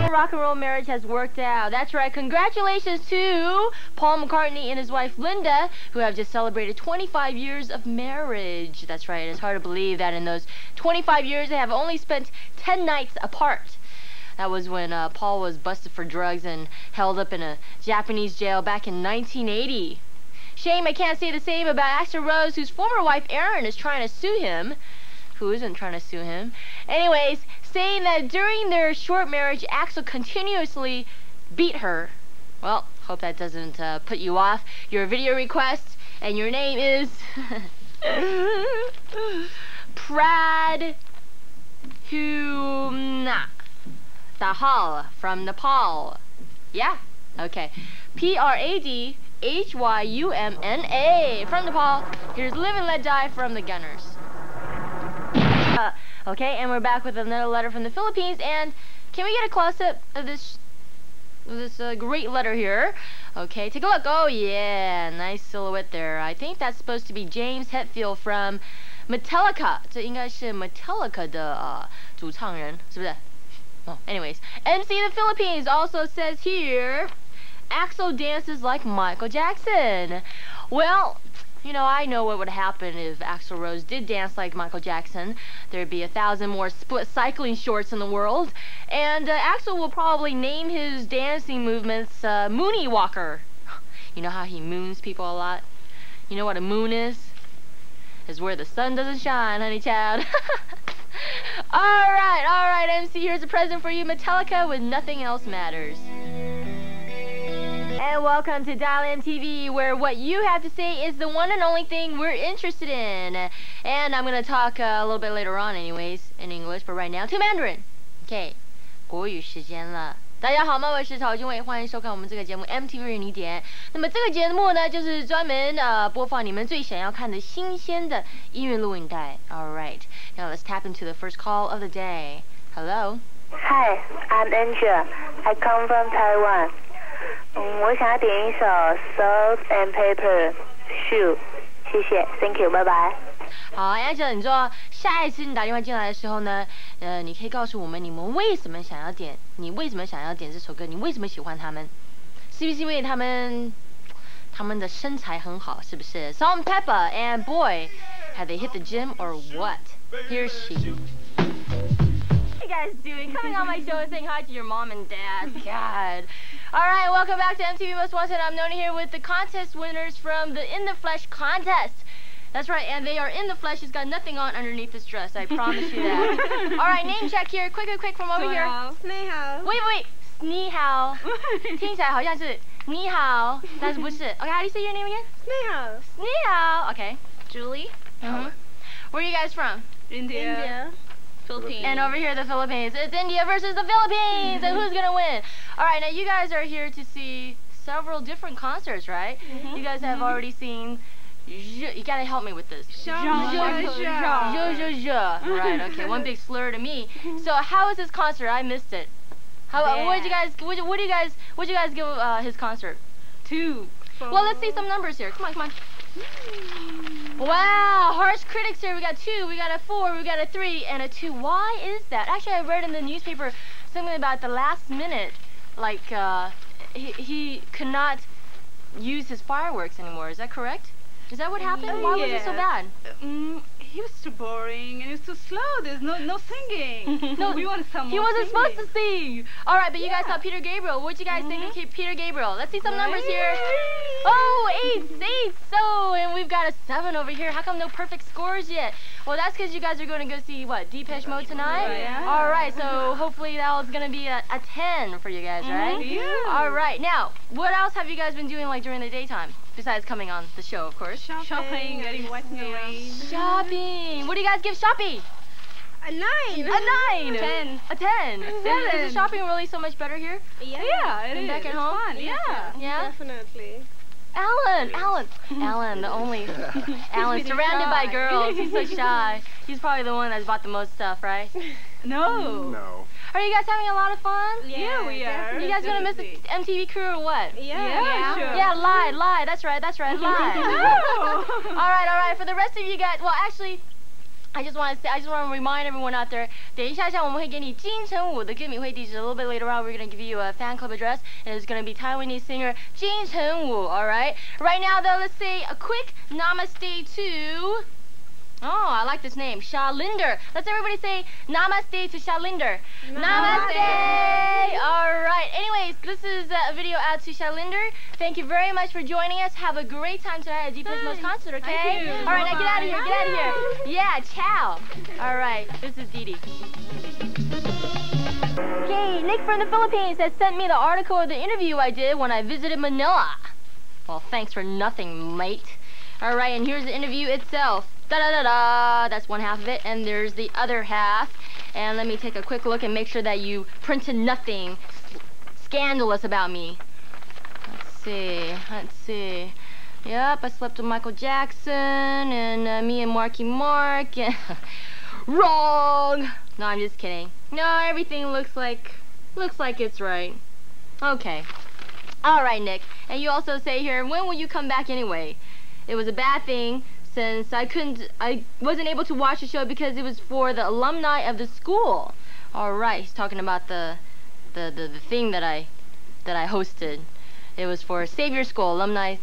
Rock and roll marriage has worked out. That's right. Congratulations to Paul McCartney and his wife Linda, who have just celebrated 25 years of marriage. That's right. It's hard to believe that in those 25 years they have only spent 10 nights apart. That was when Paul was busted for drugs and held up in a Japanese jail back in 1980. Shame I can't say the same about Axl Rose, whose former wife Erin is trying to sue him. Who isn't trying to sue him? Anyways, saying that during their short marriage, Axl continuously beat her. Well, hope that doesn't put you off your video request. And your name is Prad Humna Dahal from Nepal. Yeah? Okay. PRADHYUMNA from Nepal. Here's Live and Let Die from the Gunners. Okay, and we're back with another letter from the Philippines. And can we get a close-up of this great letter here? Okay, take a look. Oh yeah, nice silhouette there. I think that's supposed to be James Hetfield from Metallica. 这应该是 Metallica 的主唱人，是不是？ Oh, anyways, MC the Philippines also says here, Axl dances like Michael Jackson. Well, you know, I know what would happen if Axl Rose did dance like Michael Jackson. There'd be 1,000 more split cycling shorts in the world. And Axl will probably name his dancing movements Mooney Walker. You know how he moons people a lot? You know what a moon is? It's where the sun doesn't shine, honey child. Alright, MC, here's a present for you, Metallica with Nothing Else Matters. And welcome to Dial MTV, where what you have to say is the one and only thing we're interested in. And I'm going to talk a little bit later on anyways, in English, but right now to Mandarin. Okay, 国语时间了。大家好吗？我是曹俊伟，欢迎收看我们这个节目 MTV 日你点。那么这个节目呢，就是专门播放你们最想要看的新鲜的音乐录影带。Alright, now let's tap into the first call of the day. Hello. Hi, I'm Angel. I come from Taiwan. 我想要点一首 Salt and Pepper Shoe， 谢谢 ，Thank you， 拜拜。好 ，Angela， 你说下一次你打电话进来的时候呢，你可以告诉我们你们为什么想要点，你为什么想要点这首歌，你为什么喜欢他们？是不是因为他们的身材很好？是不是 ？Salt and Pepper and boy, have they hit the gym or what? Here's she. What you guys doing? Coming on my show and saying hi to your mom and dad. God. Alright, welcome back to MTV Most Wanted. I'm Nonie here with the contest winners from the In the Flesh contest. That's right, and they are in the flesh. She's got nothing on underneath this dress. I promise you that. Alright, name check here. Quick from over here. Ni hao. Wait. Ni hao. 听起来好像是你好，但是不是。Okay, how do you say your name again? Ni hao. Ni hao. Okay. Julie. Where are you guys from? India. Philippines. And over here, the Philippines. It's India versus the Philippines. And who's gonna win? Alright, now you guys are here to see several different concerts, right? You guys have already seen. You gotta help me with this. Right, okay, one big slur to me. So how was his concert? I missed it. What do you guys give his concert? 2. Well, let's see some numbers here. Come on. Wow, harsh critics here. We got 2, we got a 4, we got a 3, and a 2. Why is that? Actually, I read in the newspaper something about the last minute, like he could not use his fireworks anymore. Is that correct? Is that what happened? Why was it so bad? He was too boring and he was too slow. There's no singing. No, we wanted some he more wasn't singing. supposed to sing. All right, but you guys saw Peter Gabriel. What'd you guys think of Peter Gabriel? Let's see some numbers here. Oh, 8. So, and we've got a 7 over here. How come no perfect scores yet? Well, that's because you guys are going to go see, what, Depeche Mode tonight? Yeah. All right, so hopefully that was going to be a 10 for you guys, right? Yeah. All right, now, what else have you guys been doing, like, during the daytime? Besides coming on the show, of course. Shopping, getting wet in the rain. Shopping. What do you guys give shopping? A 9. A 9. 10. A 10. 7. Is the shopping really so much better here? Yeah, it is. Back at home? Fun. Yeah. Definitely. Alan, the only Alan, surrounded by girls. He's so shy. He's probably the one that's bought the most stuff, right? No. Are you guys having a lot of fun? Yeah, we are. You guys gonna miss the MTV crew or what? Yeah, sure. Yeah, lie. That's right, lie. All right. For the rest of you guys, well, actually, I just want to remind everyone out there. 等一下我们会给你金城武的歌迷会地址. A little bit later on, we're gonna give you a fan club address, and it's gonna be Taiwanese singer 金城武. All right. Right now, though, let's say a quick namaste to Oh, I like this name, Shalinder. Let's everybody say namaste to Shalinder. Namaste. All right. Anyways, this is a video out to Shalinder. Thank you very much for joining us. Have a great time tonight at Deepest Most concert, okay? Thank you. All right, now get out of here. Get out of here. Yeah, ciao. All right. This is Dee Dee. Okay, Nick from the Philippines has sent me the article of the interview I did when I visited Manila. Well, thanks for nothing, mate. All right, and here's the interview itself. Da-da-da-da, that's one half of it, and there's the other half. And let me take a quick look and make sure that you printed nothing scandalous about me. Let's see. Yep, I slept with Michael Jackson, and me and Marky Mark. Wrong! No, I'm just kidding. No, everything looks like it's right. Okay. All right, Nick. And you also say here, when will you come back anyway? It was a bad thing since I wasn't able to watch the show because it was for the alumni of the school. All right, he's talking about the thing that I hosted. It was for Save Your School alumni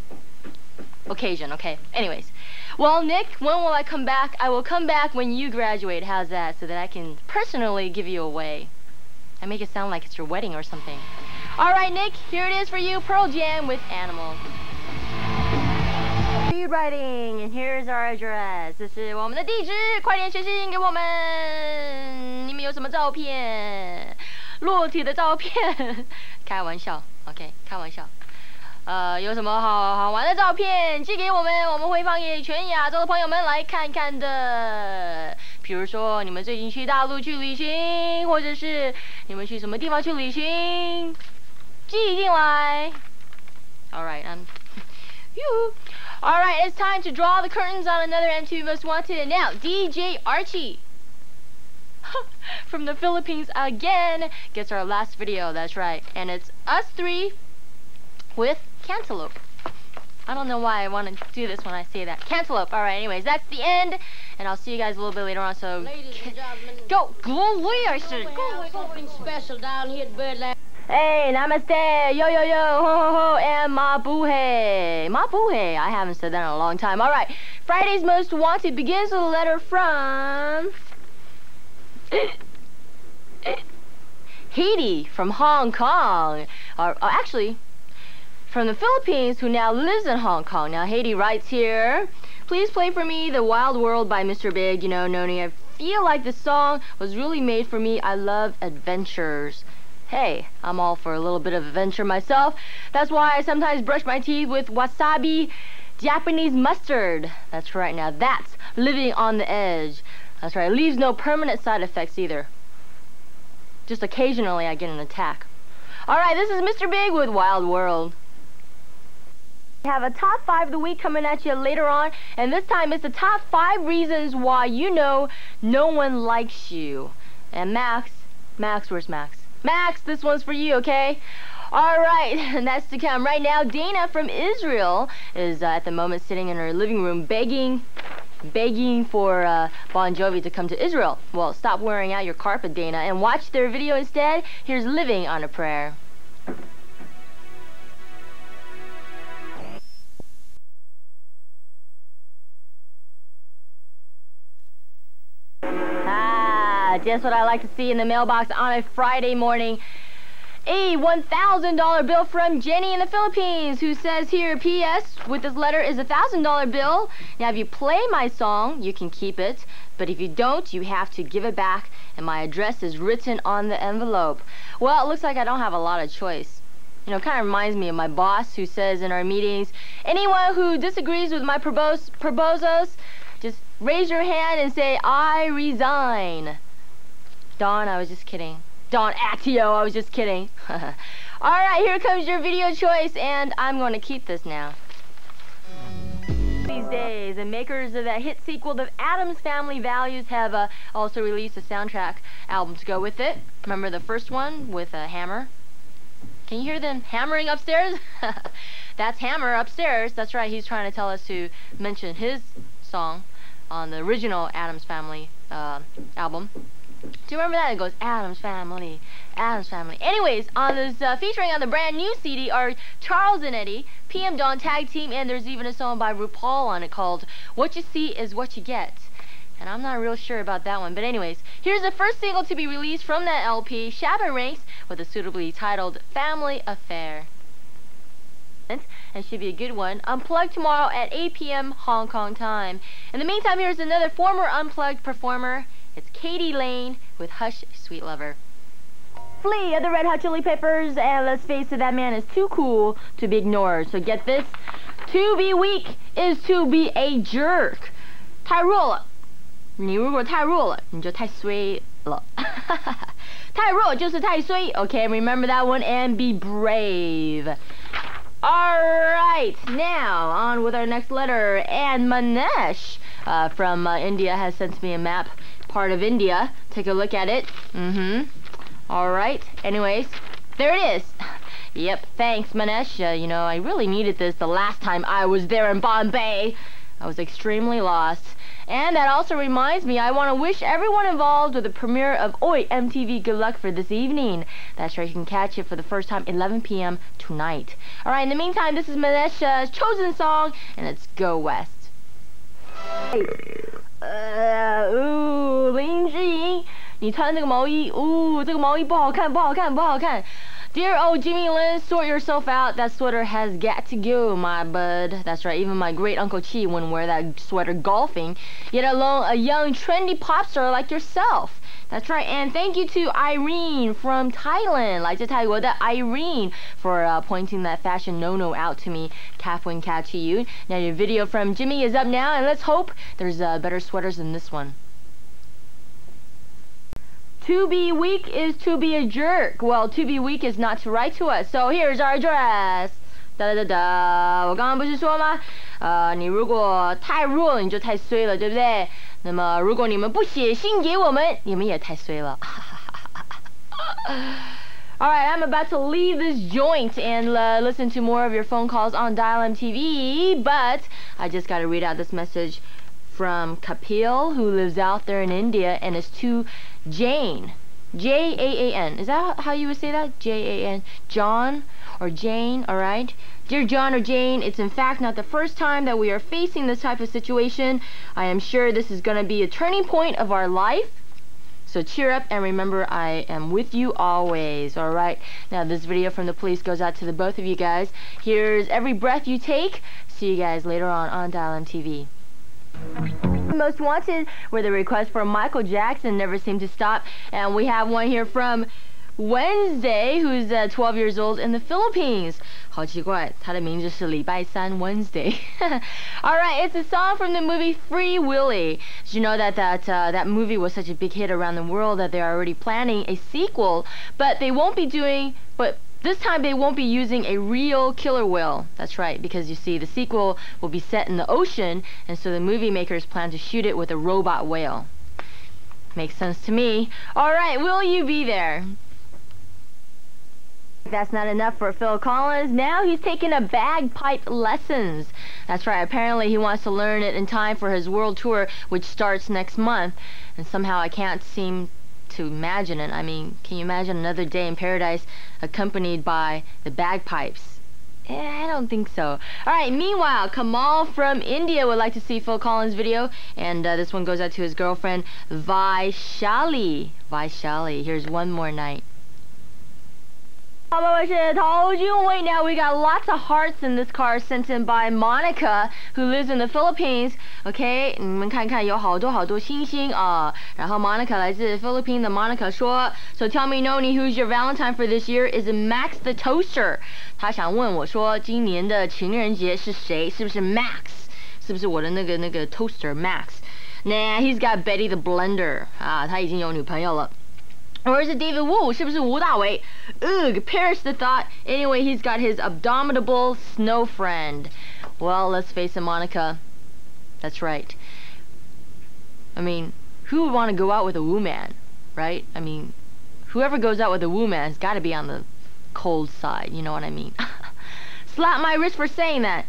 occasion. Okay. Anyways, well, Nick, when will I come back? I will come back when you graduate. How's that? So that I can personally give you away. I make it sound like it's your wedding or something. All right, Nick, here it is for you, Pearl Jam with Animals. Read writing, and here's our address. 这是我们的地址，快点写信给我们。你们有什么照片？裸体的照片？开玩笑 ，OK， 开玩笑。有什么好玩的照片寄给我们，我们会放给全亚洲的朋友们来看看的。比如说，你们最近去大陆去旅行，或者是你们去什么地方去旅行，寄进来。All right, All right, it's time to draw the curtains on another MTV Most Wanted. And now, DJ Archie from the Philippines again gets our last video. That's right, and it's us three with Cantaloupe. I don't know why I want to do this when I say that. Cantaloupe. All right, anyways, that's the end, and I'll see you guys a little bit later on. So, ladies and gentlemen, go, I said. Go, something special down here at Birdland. Hey, namaste, yo, ho, ho, ho, and mabuhay. Mabuhay. I haven't said that in a long time. All right, Friday's Most Wanted begins with a letter from Haiti from Hong Kong. Actually, from the Philippines, who now lives in Hong Kong. Now, Haiti writes here, please play for me The Wild World by Mr. Big. You know, Nonie, I feel like this song was really made for me. I love adventures. Hey, I'm all for a little bit of adventure myself. That's why I sometimes brush my teeth with wasabi Japanese mustard. That's right, now that's living on the edge. That's right, it leaves no permanent side effects either. Just occasionally I get an attack. Alright, this is Mr. Big with Wild World. We have a top 5 of the week coming at you later on, and this time it's the top 5 reasons why you know no one likes you. And Max, where's Max? Max, this one's for you, okay? Alright, and that's to come. Right now, Dana from Israel is at the moment sitting in her living room begging for Bon Jovi to come to Israel. Well, stop wearing out your carpet, Dana, and watch their video instead. Here's Living on a Prayer. Just what I like to see in the mailbox on a Friday morning. A $1,000 bill from Jenny in the Philippines, who says here, P.S. with this letter is a $1,000 bill. Now, if you play my song, you can keep it. But if you don't, you have to give it back. And my address is written on the envelope. Well, it looks like I don't have a lot of choice. You know, it kind of reminds me of my boss who says in our meetings, anyone who disagrees with my proposals, just raise your hand and say, I resign. Dawn, I was just kidding. Dawn Actio, I was just kidding. Alright, here comes your video choice, and I'm going to keep this now. These days, the makers of that hit sequel, The Addams Family Values, have also released a soundtrack album to go with it. Remember the first one with a hammer? Can you hear them hammering upstairs? That's Hammer upstairs. That's right, he's trying to tell us to mention his song on the original Addams Family album. Do you remember that? It goes, Addams Family, Addams Family. Anyways, on this, featuring on the brand new CD are Charles and Eddie, PM Dawn Tag Team, and there's even a song by RuPaul on it called What You See Is What You Get. And I'm not real sure about that one. But anyways, here's the first single to be released from that LP, Shabba Ranks, with a suitably titled Family Affair. And should be a good one. Unplugged tomorrow at 8 p.m. Hong Kong time. In the meantime, here's another former Unplugged performer. It's Katie Lane with Hush, Sweet Lover. Flea of the Red Hot Chili Peppers, and let's face it, that man is too cool to be ignored. So get this, to be weak is to be a jerk. 太弱了，你如果太弱了，你就太衰了。太弱就是太衰。Okay, remember that one and be brave. Alright, now on with our next letter. And Manesh from India has sent me a map, part of India. Take a look at it. Alright, anyways, there it is. Yep, thanks Manesh. You know, I really needed this the last time I was there in Bombay. I was extremely lost. And that also reminds me, I want to wish everyone involved with the premiere of Oi MTV good luck for this evening. That's right, you can catch it for the first time 11 p.m. tonight. Alright, in the meantime, this is Manesh's chosen song, and it's Go West. Ooh, 林志颖，你穿这个毛衣，这个毛衣不好看，不好看，不好看。Dear old Jimmy Lin, sort yourself out. That sweater has got to go, my bud. That's right, even my great Uncle Chi wouldn't wear that sweater golfing, yet alone a young, trendy pop star like yourself. That's right, and thank you to Irene from Thailand, 来自泰国的 Irene, for pointing that fashion no-no out to me. Kafwin Kat to you. Now your video from Jimmy is up now, and let's hope there's better sweaters than this one. To be weak is to be a jerk. Well, to be weak is not to write to us. So here's our address. 我刚刚不是说吗？你如果太弱了，你就太衰了，对不对？那么如果你们不写信给我们，你们也太衰了。Alright, I'm about to leave this joint and listen to more of your phone calls on Dial MTV, but I just got to read out this message from Kapil, who lives out there in India, and it's to Jane. J-A-A-N. Is that how you would say that? J-A-N. John or Jane, alright? Dear John or Jane, it's in fact not the first time that we are facing this type of situation. I am sure this is going to be a turning point of our life. So cheer up and remember I am with you always, alright? Now this video from the police goes out to the both of you guys. Here's Every Breath You Take. See you guys later on Dial MTV. Most Wanted, where the request for Michael Jackson never seemed to stop, and we have one here from Wednesday, who's 12 years old in the Philippines. 好奇怪，他的名字是礼拜三 Wednesday. Alright, it's a song from the movie Free Willy. Did you know that that movie was such a big hit around the world that they're already planning a sequel, but this time they won't be using a real killer whale. That's right, because you see the sequel will be set in the ocean, and so the movie makers plan to shoot it with a robot whale. Makes sense to me. Alright, will you be there? That's not enough for Phil Collins. Now he's taking a bagpipe lessons. That's right, apparently he wants to learn it in time for his world tour, which starts next month. And somehow I can't seem to imagine it. I mean, can you imagine another day in paradise accompanied by the bagpipes? I don't think so. Alright, meanwhile, Kamal from India would like to see Phil Collins' video, and this one goes out to his girlfriend, Vaishali. Vaishali, here's One More Night. Now we got lots of hearts in this card sent in by Monica, who lives in the Philippines. Okay, 你们看看有好多好多星星啊。然后 Monica 来自 Philippines 的 Monica 说 So tell me, Nonie, who's your Valentine for this year? Is it Max the Toaster? 他想问我说今年的情人节是谁？是不是 Max？ 是不是我的那个 Toaster Max？ Nah, he's got Betty the Blender. 啊，他已经有女朋友了。Or is it David Wu? 是不是吴大维? Ugh, perish the thought. Anyway, he's got his abominable snow friend. Well, let's face it, Monica. That's right. I mean, who would want to go out with a Wu man, right? I mean, whoever goes out with a Wu man has got to be on the cold side, you know what I mean? Slap my wrist for saying that.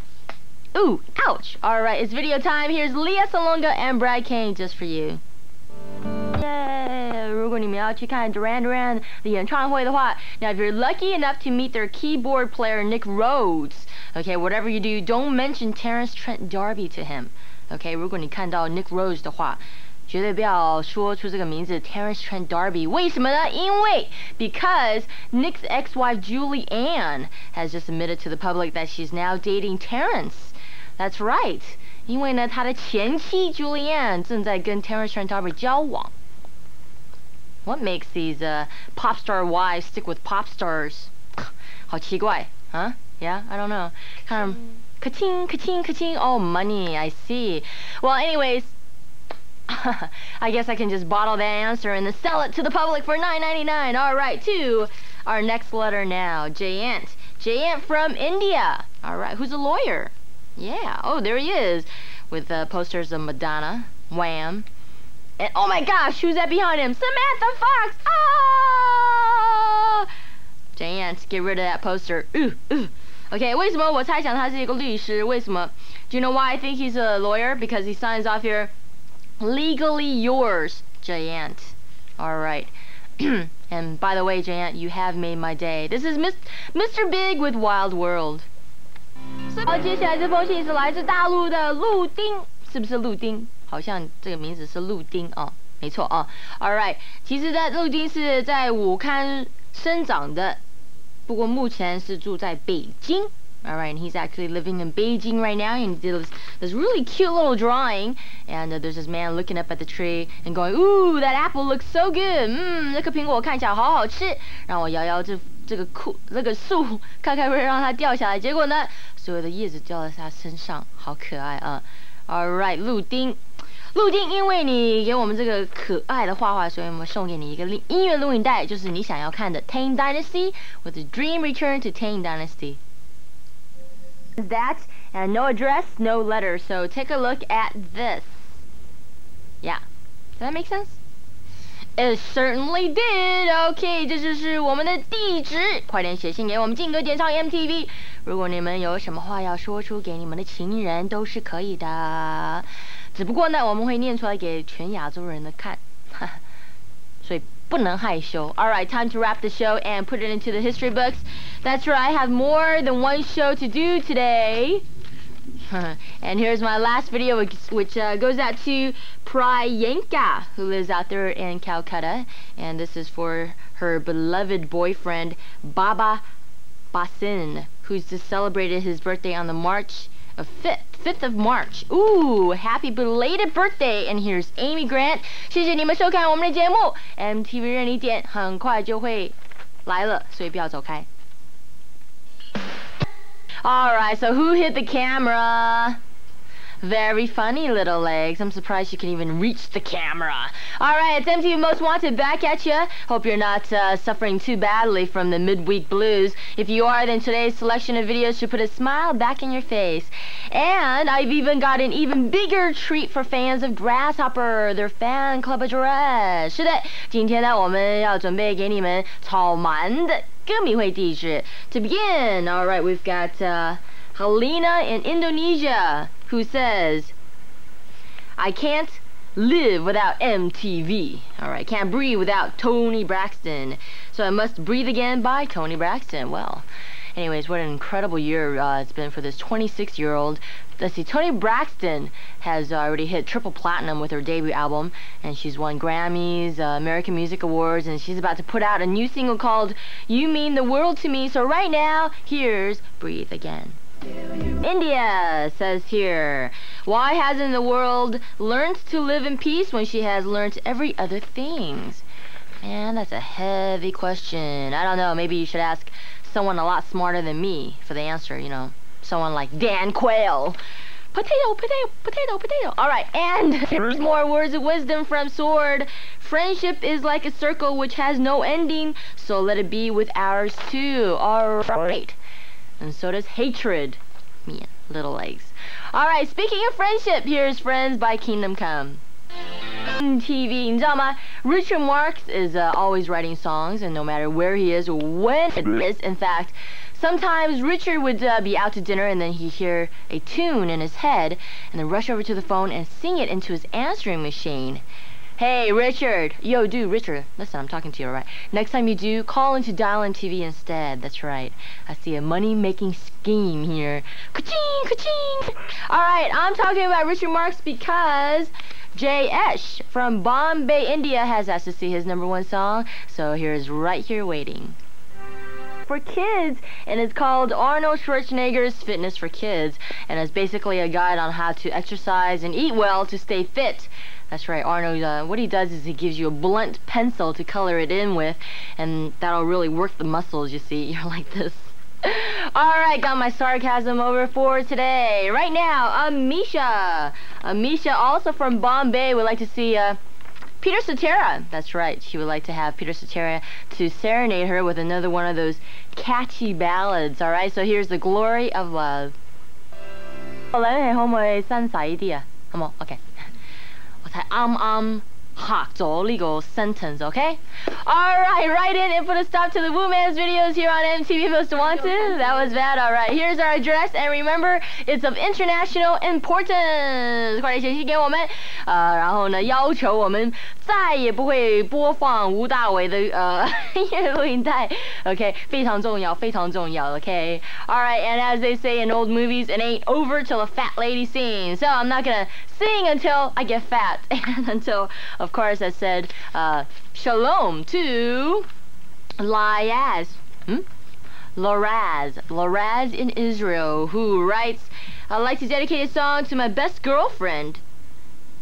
Ooh, ouch. Alright, it's video time. Here's Leah Salonga and Brad Kane just for you. 如果你们要去看 Duran Duran 的演唱会的话 now if you're lucky enough to meet their keyboard player Nick Rhodes, okay, whatever you do, don't mention Terence Trent D'Arby to him. Okay, 如果你看到 Nick Rhodes 的话绝对不要说出这个名字 Terrence Trent D'Arby。为什么呢？因为 because Nick's ex-wife Julianne has just admitted to the public that she's now dating Terrence. That's right. 因为呢，他的前妻 Julianne 正在跟 Terrence Trent D'Arby 交往。What makes these pop star wives stick with pop stars? 好奇怪 huh? Yeah, I don't know. Kind of ka-ching, ka-ching, ka-ching. Oh, money, I see. Well, anyways, I guess I can just bottle that answer and then sell it to the public for $9.99. All right, to our next letter now, Jayant. Jayant from India. All right, who's a lawyer? Yeah, oh, there he is, with posters of Madonna, Wham, and oh my gosh, who's that behind him? Samantha Fox! Ah! Jayant, get rid of that poster. Okay, 为什么我猜想他是一个律师？为什么？ Do you know why I think he's a lawyer? Because he signs off here, legally yours, Jayant. All right. And by the way, Jayant, you have made my day. This is Mr. Big with Wild World. 好，接下来这封信是来自大陆的陆丁，是不是陆丁？好像这个名字是陆丁哦，没错哦。All right， 其实呢，陆丁是在武汉生长的，不过目前是住在北京。All right, and he's actually living in Beijing right now, and he did this really cute little drawing. And there's this man looking up at the tree and going, "Ooh, that apple looks so good. 这个苹果看起来好好吃。让我摇摇这个树，看看会让它掉下来。结果呢，所有的叶子掉在他身上，好可爱啊。All right, 陆丁，因为你给我们这个可爱的画画，所以我们送给你一个音乐录影带，就是你想要看的 Tang Dynasty with a Dream Return to Tang Dynasty. That, and no address, no letter. So take a look at this. Yeah, does that make sense? It certainly did. Okay, 这就是我们的地址，快点写信给我们劲歌点唱 MTV。如果你们有什么话要说出给你们的情人，都是可以的。只不过呢，我们会念出来给全亚洲人的看，所以不能害羞。All right, time to wrap the show and put it into the history books. That's right, I have more than one show to do today. And here's my last video, which goes out to Priyanka, who lives out there in Calcutta. And this is for her beloved boyfriend, Baba Basin, who's just celebrated his birthday on the 5th of March. Ooh, happy belated birthday! And here's Amy Grant. 谢谢你们收看我们的节目 MTV 任你点，很快就会来了，所以不要走开。Alright, so who hit the camera? Very funny, little legs. I'm surprised you can even reach the camera. Alright, it's MTV Most Wanted back at ya. Hope you're not suffering too badly from the midweek blues. If you are, then today's selection of videos should put a smile back in your face. And I've even got an even bigger treat for fans of Grasshopper, their fan club address. 是的，今天呢，我们要准备给你们草蛮的歌迷会地址。To begin, alright, we've got Helena in Indonesia, who says, I can't live without MTV. Alright, can't breathe without Toni Braxton. So I must breathe again by Toni Braxton. Well, anyways, what an incredible year it's been for this 26-year-old. Let's see, Toni Braxton has already hit triple platinum with her debut album, and she's won Grammys, American Music Awards, and she's about to put out a new single called You Mean the World to Me. So right now, here's Breathe Again. India says here, why hasn't the world learned to live in peace when she has learned every other things? Man, that's a heavy question. I don't know, maybe you should ask someone a lot smarter than me for the answer, you know, someone like Dan Quayle. Potato, potato, potato, potato. Alright, and here's more words of wisdom from Sword. Friendship is like a circle which has no ending, so let it be with ours too. Alright. And so does hatred. Man, little legs. Alright, speaking of friendship, here's Friends by Kingdom Come. TV, 你知道吗? Richard Marx is always writing songs, and no matter where he is or when it is. In fact, sometimes Richard would be out to dinner and then he'd hear a tune in his head and then rush over to the phone and sing it into his answering machine. Hey, Richard. Yo, dude, Richard. Listen, I'm talking to you, alright? Next time you do, call into Dial MTV instead. That's right. I see a money-making scheme here. Ka-ching, ka-ching. Alright, I'm talking about Richard Marx because J.S. from Bombay, India has asked to see his #1 song, so here's Right Here Waiting. For kids, and it's called Arnold Schwarzenegger's Fitness for Kids, and it's basically a guide on how to exercise and eat well to stay fit. That's right, Arnold, what he does is he gives you a blunt pencil to color it in with, and that'll really work the muscles, you see. You're like this. Alright, got my sarcasm over for today. Right now, Amisha. Amisha, also from Bombay, would like to see Peter Cetera. That's right, she would like to have Peter Cetera to serenade her with another one of those catchy ballads. Alright, so here's The Glory of Love. 你可唔可以新細啲啊？好冇 ？OK， 我睇啱學咗呢個 sentence, okay? Alright, right in and put a stop to the Wu-Man's videos here on MTV Most Wanted. That was bad, alright. Here's our address, and remember, it's of international importance. 快点写信给我们，然后呢，要求我们再也不会播放吴大维的音乐录音带 ，OK？ 非常重要，非常重要 ，OK？ Alright, and as they say in old movies, it ain't over till a fat lady sings. So I'm not gonna sing until I get fat, and until, of course, I said shalom to Liaz. Loraz in Israel, who writes, I'd like to dedicate a song to my best girlfriend,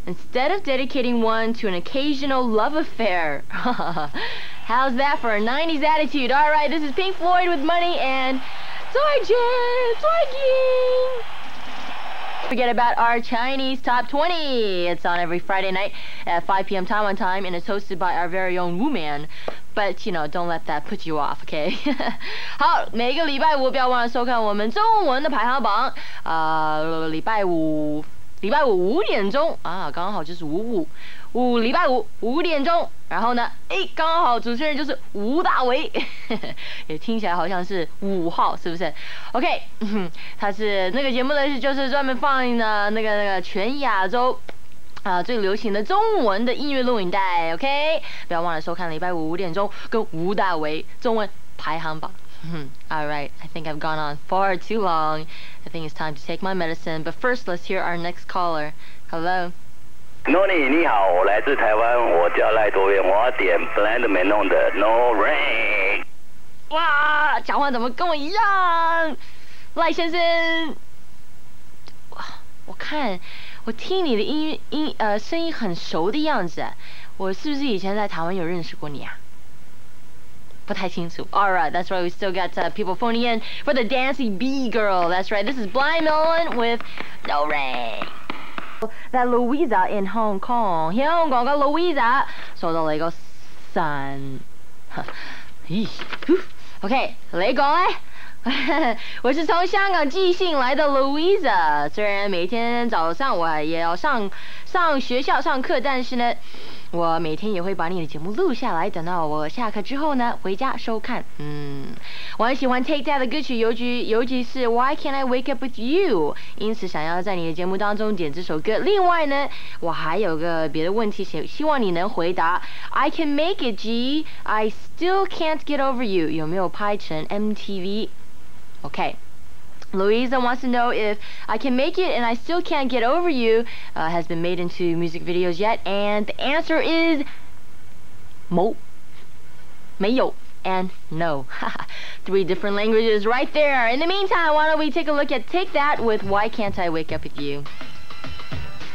instead of dedicating one to an occasional love affair. How's that for a 90s attitude? Alright, this is Pink Floyd with Money and Zorjin. Forget about our Chinese Top 20. It's on every Friday night at 5 p.m. Taiwan time, and it's hosted by our very own Wu-Man. But, you know, don't let that put you off, okay? 好，每个礼拜五不要忘了收看我们中文的排行榜。礼拜五5点钟啊，刚好就是礼拜五5点钟。然后呢，刚好主持人就是吴大维，也听起来好像是5号，是不是 ？OK， 他是那个节目呢，就是专门放的那个全亚洲最流行的中文的音乐录影带 ，OK， 不要忘了收看礼拜五5点钟跟吴大维中文排行榜。All right, I think I've gone on far too long. I think it's time to take my medicine. But first, let's hear our next caller. Hello. Nonie 你好，我来自台湾，我叫赖多元，我要点 Blind Melon 的 No Rain。哇，讲话怎么跟我一样？赖先生，我听你的声音很熟的样子，我是不是以前在台湾有认识过你啊？不太清楚。Alright, that's right, we still got people phoning in for the Dancy Bee Girl. That's right, this is Blind Melon with No Rain. That Louisa in Hong Kong， 香港嘅 Louisa 收到你個神。OK， 你講咧？我是從香港寄信來的 Louisa， 雖然每天早上我也要上學校上課，但是呢，我每天也會把你的節目錄下來，等到我下課之後呢，回家收看。我很喜歡 Take That 的歌曲，尤其是 Why Can't I Wake Up With You， 因此想要在你的節目當中點這首歌。另外呢，我還有個別的問題，希望你能回答。I Can Make It G， I Still Can't Get Over You， 有沒有拍成 MTV？ Okay. Louisa wants to know if I Can Make It and I Still Can't Get Over You has been made into music videos yet, and the answer is 没有 and no. 3 different languages right there. In the meantime, why don't we take a look at Take That with Why Can't I Wake Up With You.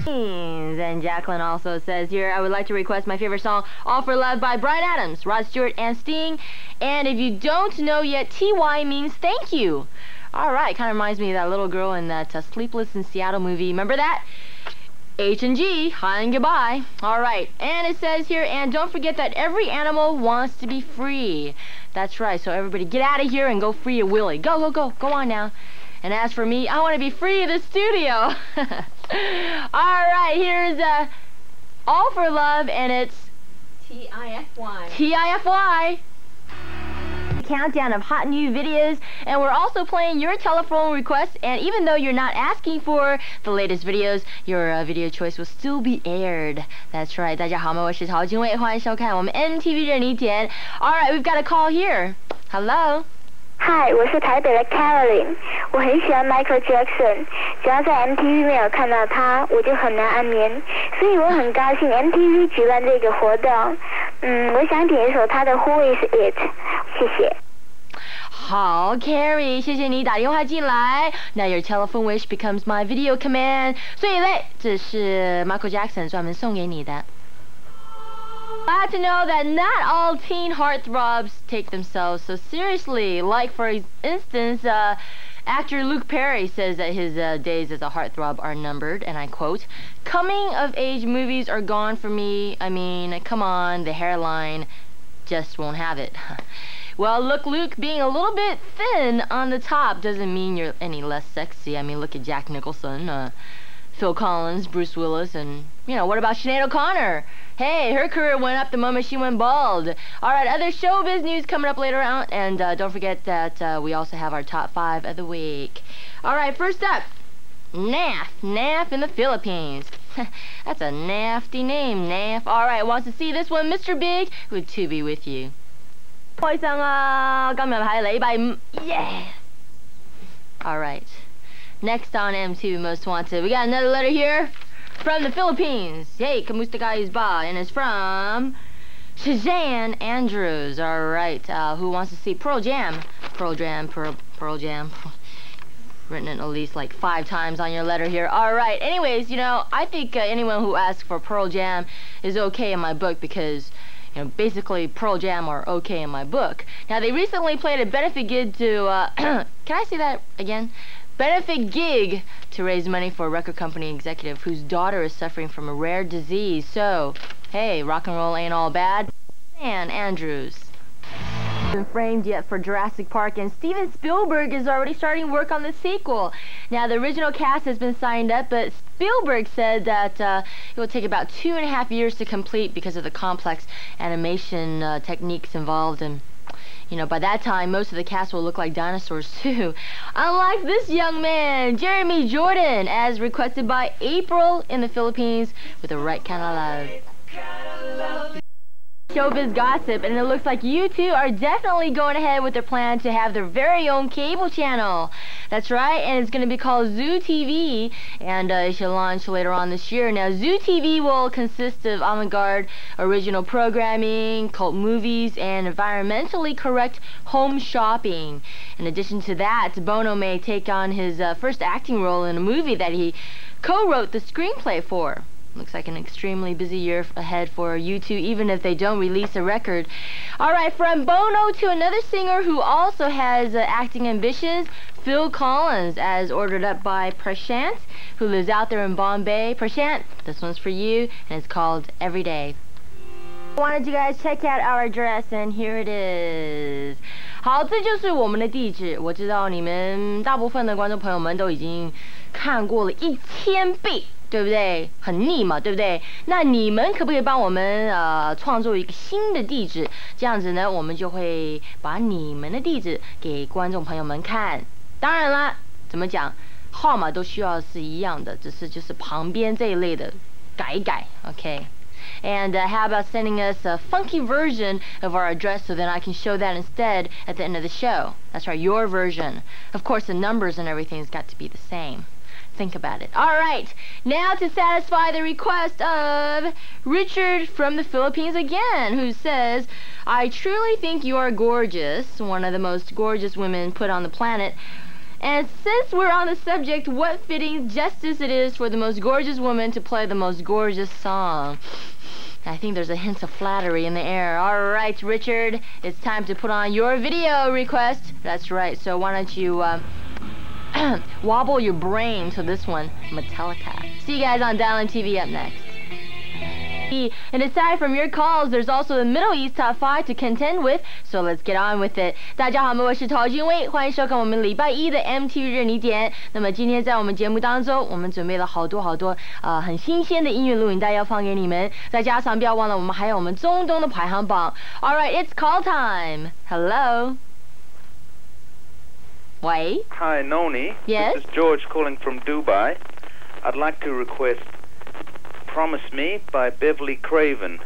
And Jacqueline also says here, I would like to request my favorite song, All For Love by Bryan Adams, Rod Stewart, and Sting. And if you don't know yet, TY means thank you. Alright, kind of reminds me of that little girl in that Sleepless in Seattle movie. Remember that? H&G, hi and goodbye. Alright, and it says here, and don't forget that every animal wants to be free. That's right, so everybody get out of here and go free a Willy. Go on now. And as for me, I want to be free of the studio. Alright, here's All For Love, and it's T-I-F-Y. T-I-F-Y. Countdown of hot new videos, and we're also playing your telephone requests, and even though you're not asking for the latest videos, your video choice will still be aired. That's right. 大家好吗？我是陶金卫，欢迎收看我们 MTV 任你点。Alright, we've got a call here. Hello. 嗨，我是台北的 Caroline， 我很喜欢 Michael Jackson， 只要在 MTV 没有看到他，我就很难安眠，所以我很高兴 MTV 举办这个活动。我想点一首他的 Who Is It， 谢谢。好 ，Carrie， 谢谢你打电话进来。Now your telephone wish becomes my video command。所以嘞，这是 Michael Jackson 专门送给你的。Glad to know that not all teen heartthrobs take themselves so seriously. Like, for instance, actor Luke Perry says that his days as a heartthrob are numbered, and I quote, "Coming-of-age movies are gone for me. I mean, come on, the hairline just won't have it." Well, look, Luke, being a little bit thin on the top doesn't mean you're any less sexy. I mean, look at Jack Nicholson, Phil Collins, Bruce Willis, and, what about Sinead O'Connor? Hey, her career went up the moment she went bald. All right, other showbiz news coming up later on, and don't forget that we also have our top 5 of the week. All right, first up, NAF in the Philippines. That's a nasty name, NAF. All right, wants to see this one, Mr. Big, with To Be With You. 開心啊！今日係禮拜五 ，yeah. All right, next on MTV Most Wanted, we got another letter here. From the Philippines. Hey, kamusta guys ba? And it's from Shazan Andrews. All right. Who wants to see Pearl Jam? Pearl Jam. Written it at least like 5 times on your letter here. All right. Anyways, I think anyone who asks for Pearl Jam is okay in my book because, basically Pearl Jam are okay in my book. Now, they recently played a benefit gig to, can I say that again? Benefit gig to raise money for a record company executive whose daughter is suffering from a rare disease. So, hey, rock and roll ain't all bad. And Andrews. Been framed yet for Jurassic Park, and Steven Spielberg is already starting work on the sequel. Now, the original cast has been signed up, but Spielberg said that it will take about 2.5 years to complete because of the complex animation techniques involved in. By that time, most of the cast will look like dinosaurs, too. Unlike this young man, Jeremy Jordan, as requested by April in the Philippines, with the right kind of love. Showbiz gossip, and it looks like you two are definitely going ahead with their plan to have their very own cable channel. That's right, and it's going to be called Zoo TV, and it should launch later on this year. Now, Zoo TV will consist of avant-garde original programming, cult movies, and environmentally correct home shopping. In addition to that, Bono may take on his first acting role in a movie that he co-wrote the screenplay for. Looks like an extremely busy year ahead for U2, even if they don't release a record. All right, from Bono to another singer who also has acting ambitions, Phil Collins, as ordered up by Prashant, who lives out there in Bombay. Prashant, this one's for you, and it's called Every Day. I wanted you guys check out our address, and here it is. 好，这就是我们的地址。我知道你们大部分的观众朋友们都已经看过了1000倍。对不对？很腻嘛，对不对？那你们可不可以帮我们创作一个新的地址？这样子呢，我们就会把你们的地址给观众朋友们看。当然啦，怎么讲，号码都需要是一样的，只是就是旁边这一类的改一改 ，OK。And how about sending us a funky version of our address so then I can show that instead at the end of the show? That's right, your version. Of course, the numbers and everything's got to be the same. Think about it. All right, now to satisfy the request of Richard from the Philippines again, who says, I truly think you are gorgeous, one of the most gorgeous women put on the planet. And since we're on the subject, what fitting justice it is for the most gorgeous woman to play the most gorgeous song. I think there's a hint of flattery in the air. All right, Richard, it's time to put on your video request. That's right, so why don't you wobble your brain to this one, Metallica. See you guys on Dial MTV up next. And aside from your calls, there's also the Middle East Top 5 to contend with, so let's get on with it. 大家好，我是陶君威，欢迎收看我们礼拜一的 MTV 任你点。那么今天在我们节目当中，我们准备了好多很新鲜的音乐录影带要放给你们。再加上不要忘了，我们还有我们中东的排行榜。All right, it's call time. Hello. Wait. Hi, Nonie. Yes? This is George calling from Dubai. I'd like to request Promise Me by Beverly Craven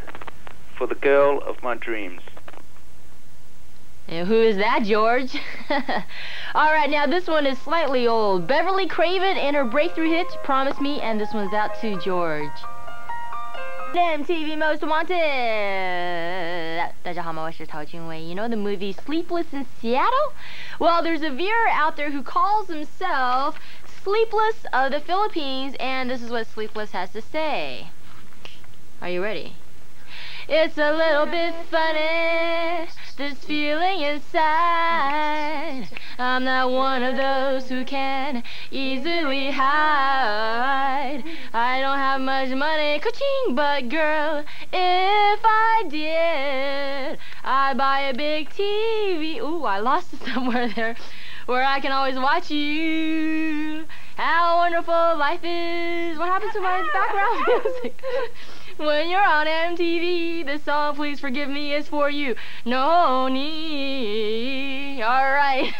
for the girl of my dreams. Yeah, who is that, George? Alright, now this one is slightly old. Beverly Craven and her breakthrough hit, Promise Me, and this one's out to George. MTV Most Wanted. 大家好吗？我是陶君伟. You know the movie Sleepless in Seattle? Well, there's a viewer out there who calls himself Sleepless of the Philippines, and this is what Sleepless has to say. Are you ready? It's a little bit funny, this feeling inside. I'm not one of those who can easily hide. I don't have much money, ka-ching, but girl, if I did, I'd buy a big TV. Ooh, I lost it somewhere there. Where I can always watch you. How wonderful life is. What happened to my background music? When you're on MTV, this song, Please Forgive Me, is for you. Nonie. Alright.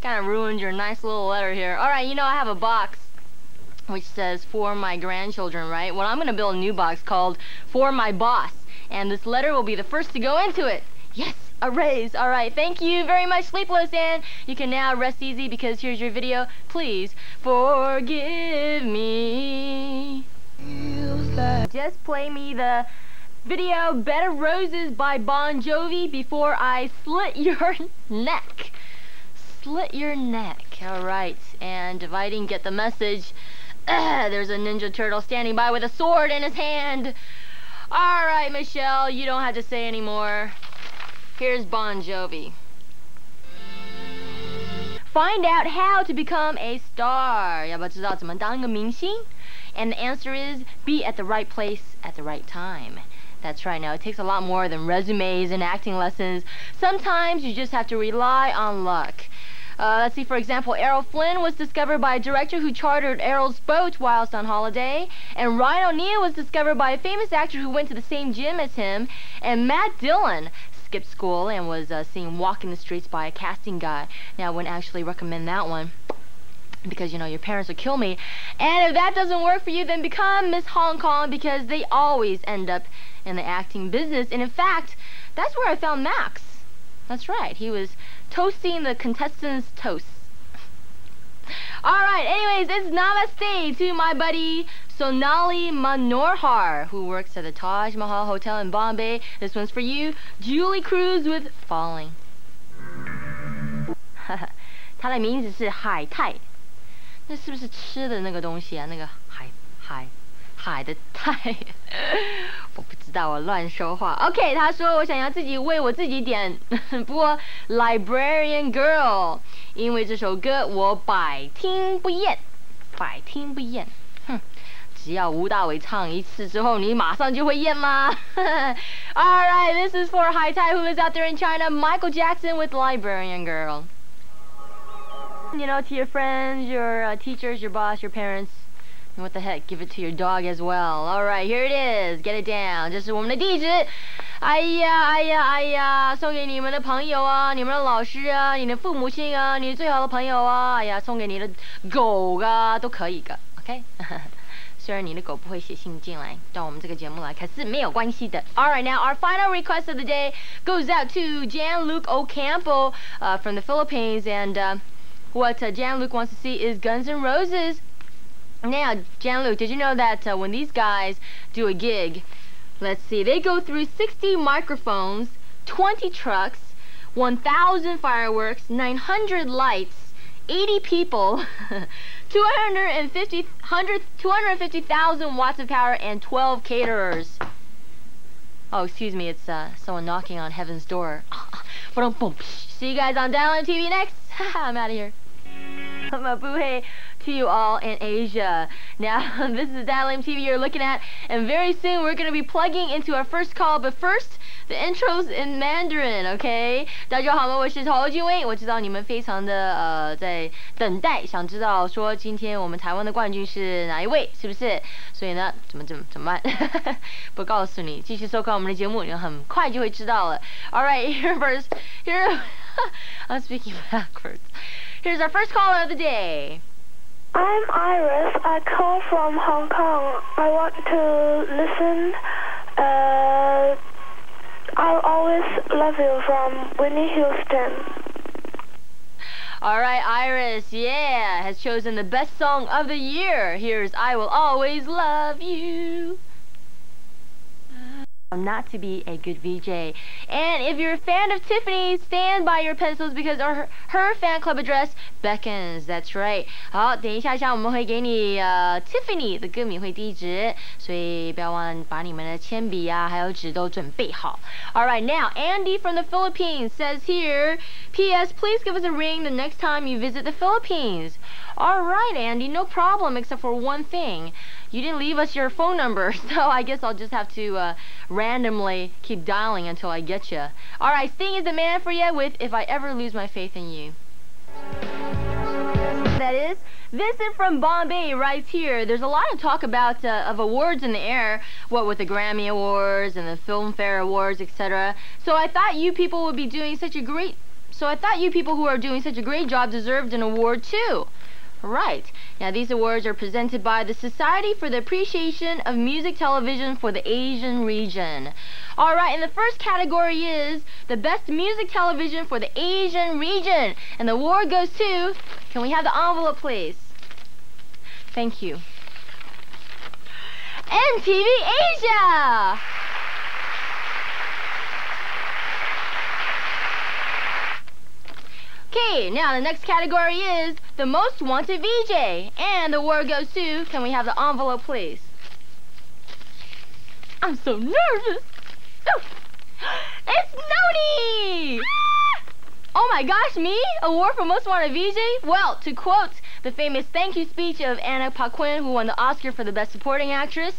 Kind of ruined your nice little letter here. Alright, you know I have a box which says for my grandchildren, right? Well, I'm going to build a new box called For My Boss. And this letter will be the first to go into it. Yes, a raise. Alright, thank you very much, Sleepless. And you can now rest easy because here's your video. Please forgive me. Just play me the video Bed of Roses by Bon Jovi before I slit your neck. Slit your neck. Alright, and if I didn't get the message, there's a Ninja Turtle standing by with a sword in his hand. Alright, Michelle, you don't have to say anymore. Here's Bon Jovi. Find out how to become a star. 要不要知道怎么当一个明星? And the answer is be at the right place at the right time. That's right. Now, it takes a lot more than resumes and acting lessons. Sometimes you just have to rely on luck. Let's see, for example, Errol Flynn was discovered by a director who chartered Errol's boat whilst on holiday. And Ryan O'Neal was discovered by a famous actor who went to the same gym as him. And Matt Dillon skipped school and was seen walking the streets by a casting guy. Now, I wouldn't actually recommend that one, because, you know, your parents will kill me. And if that doesn't work for you, then become Miss Hong Kong, because they always end up in the acting business. And in fact, that's where I found Max. That's right, he was toasting the contestants' toast. Alright, anyways, it's namaste to my buddy Sonali Manohar, who works at the Taj Mahal Hotel in Bombay. This one's for you, Julie Cruz with Falling. 他的名字是海泰。那是不是吃的那个东西啊？那个海的泰，我不知道，我乱说话。OK， 他说我想要自己为我自己点播 Librarian Girl， 因为这首歌我百听不厌，百听不厌。哼，只要吴大伟唱一次之后，你马上就会厌吗？Alright, this is for Hai Tai, who lives out there in China. Michael Jackson with Librarian Girl. You know, to your friends, your teachers, your boss, your parents, and what the heck, give it to your dog as well. Alright, here it is. Get it down. 这是我们的地址。哎呀，送给你们的朋友啊，你们的老师啊，你的父母亲啊，你最好的朋友啊，哎呀，送给你的狗啊，都可以的 ，OK？ 虽然你的狗不会写信进来到我们这个节目来，可是没有关系的。Alright, now our final request of the day goes out to Gianluca Ocampo from the Philippines, and what Gianluca wants to see is Guns N' Roses. Now, Gianluca, did you know that when these guys do a gig, let's see, they go through 60 microphones, 20 trucks, 1,000 fireworks, 900 lights, 80 people, 250,000 watts of power, and 12 caterers. Oh, excuse me, it's someone knocking on heaven's door. See you guys on Download TV next. I'm out of here. Mabuhay to you all in Asia. Now, this is Download TV you're looking at, and very soon we're going to be plugging into our first call, but first, the intros in Mandarin, okay? 大家好，我是陶君伟，我知道你们非常的在等待，想知道说今天我们台湾的冠军是哪一位，是不是？所以呢，怎么办？不告诉你，继续收看我们的节目，你很快就会知道了。All right, here I'm speaking backwards. Here's our first caller of the day. I'm Iris. I call from Hong Kong. I want to listen. I'll always love you from Winnie chosen the best song of the year. Here's I Will Always Love You. Not to be a good VJ. And if you're a fan of Tiffany, stand by your pencils because her fan club address beckons. That's right. 好，等一下我们会给你Tiffany 的歌迷会地址，所以不要忘把你们的铅笔啊还有纸都准备好。All right, now Andy from the Philippines says here, P.S. Please give us a ring the next time you visit the Philippines. All right, Andy, no problem except for one thing. You didn't leave us your phone number, so I guess I'll just have to randomly keep dialing until I get you. Alright, Sting is the man for you with If I Ever Lose My Faith in You. That is Vincent from Bombay right here. There's a lot of talk about of awards in the air, what with the Grammy Awards and the Filmfare Awards, etc. So I thought you people would be doing such a great who are doing such a great job deserved an award too. Right. Now these awards are presented by the Society for the Appreciation of Music Television for the Asian region. Alright, and the first category is the Best Music Television for the Asian region. And the award goes to, can we have the envelope please? Thank you. MTV Asia! Okay, now the next category is the Most Wanted VJ. And the award goes to, can we have the envelope please? I'm so nervous. Oh, it's Nonie! Oh my gosh, me? Award for Most Wanted VJ? Well, to quote the famous thank you speech of Anna Paquin, who won the Oscar for the Best Supporting Actress,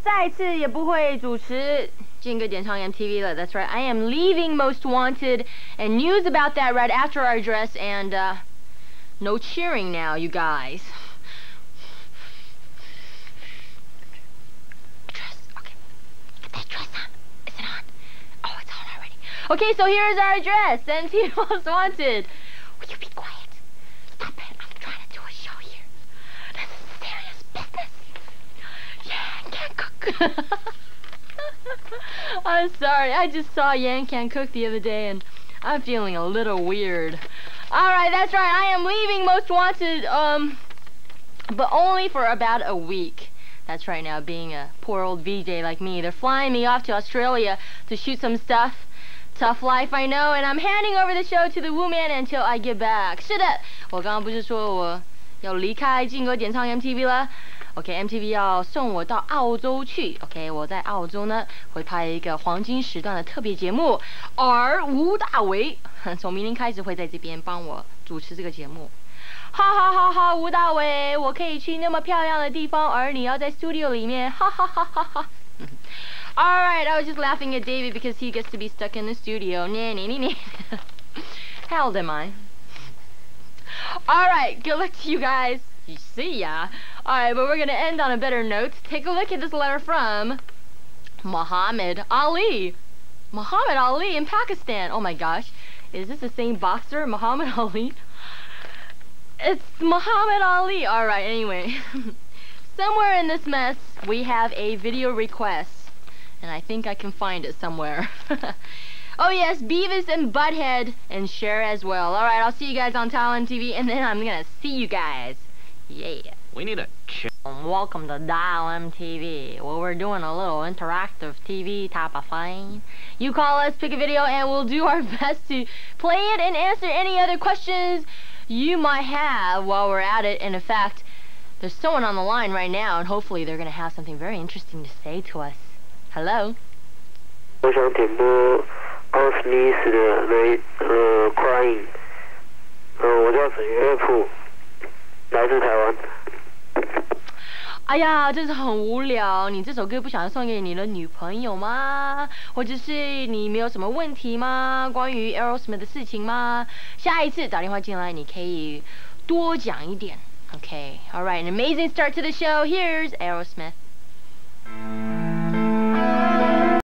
再次也不会主持劲歌点唱 MTV 了. That's right. I am leaving Most Wanted and news about that right after our address and no cheering now, you guys. Address. Okay. Get that address on. Is it on? Oh, it's on already. Okay, so here's our address. MTV Most Wanted. Will you be quiet? Stop it. I'm trying to do a show here. This is serious business. Yan Can Cook. I'm sorry, I just saw Yan Can Cook the other day and I'm feeling a little weird. Alright, that's right, I am leaving Most Wanted, but only for about a week. That's right now, being a poor old VJ like me. They're flying me off to Australia to shoot some stuff. Tough life, I know, and I'm handing over the show to the Woo-Man until I get back. 是的，我刚刚不是说我要离开劲歌点唱 MTV 了？ OK，MTV 要送我到澳洲去。OK， 我在澳洲呢会拍一个黄金时段的特别节目，而吴大维从明天开始会在这边帮我主持这个节目。哈哈哈哈，吴大维，我可以去那么漂亮的地方，而你要在 studio 里面，哈哈哈哈哈。Alright, I was just laughing at David because he gets to be stuck in the studio. How old am I? Alright, good luck to you guys. You see ya. Alright, but we're gonna end on a better note. Take a look at this letter from Muhammad Ali. Muhammad Ali in Pakistan. Oh my gosh. Is this the same boxer, Muhammad Ali? It's Muhammad Ali. Alright, anyway. Somewhere in this mess, we have a video request. And I think I can find it somewhere. Oh yes, Beavis and Butthead and Cher as well. Alright, I'll see you guys on Dial MTV and then I'm gonna see you guys. Yeah. We need a Welcome to Dial MTV. Well, we're doing a little interactive TV type of thing. You call us, pick a video, and we'll do our best to play it and answer any other questions you might have while we're at it. And in fact, there's someone on the line right now, and hopefully they're going to have something very interesting to say to us. Hello? 我想点播 Aerosmith 的 Crying。我叫沈岳父，来自台湾。哎呀，真是很无聊。你这首歌不想送给你的女朋友吗？或者是你没有什么问题吗？关于 Aerosmith 的事情吗？下一次打电话进来，你可以多讲一点。Okay, all right, an amazing start to the show. Here's Aerosmith.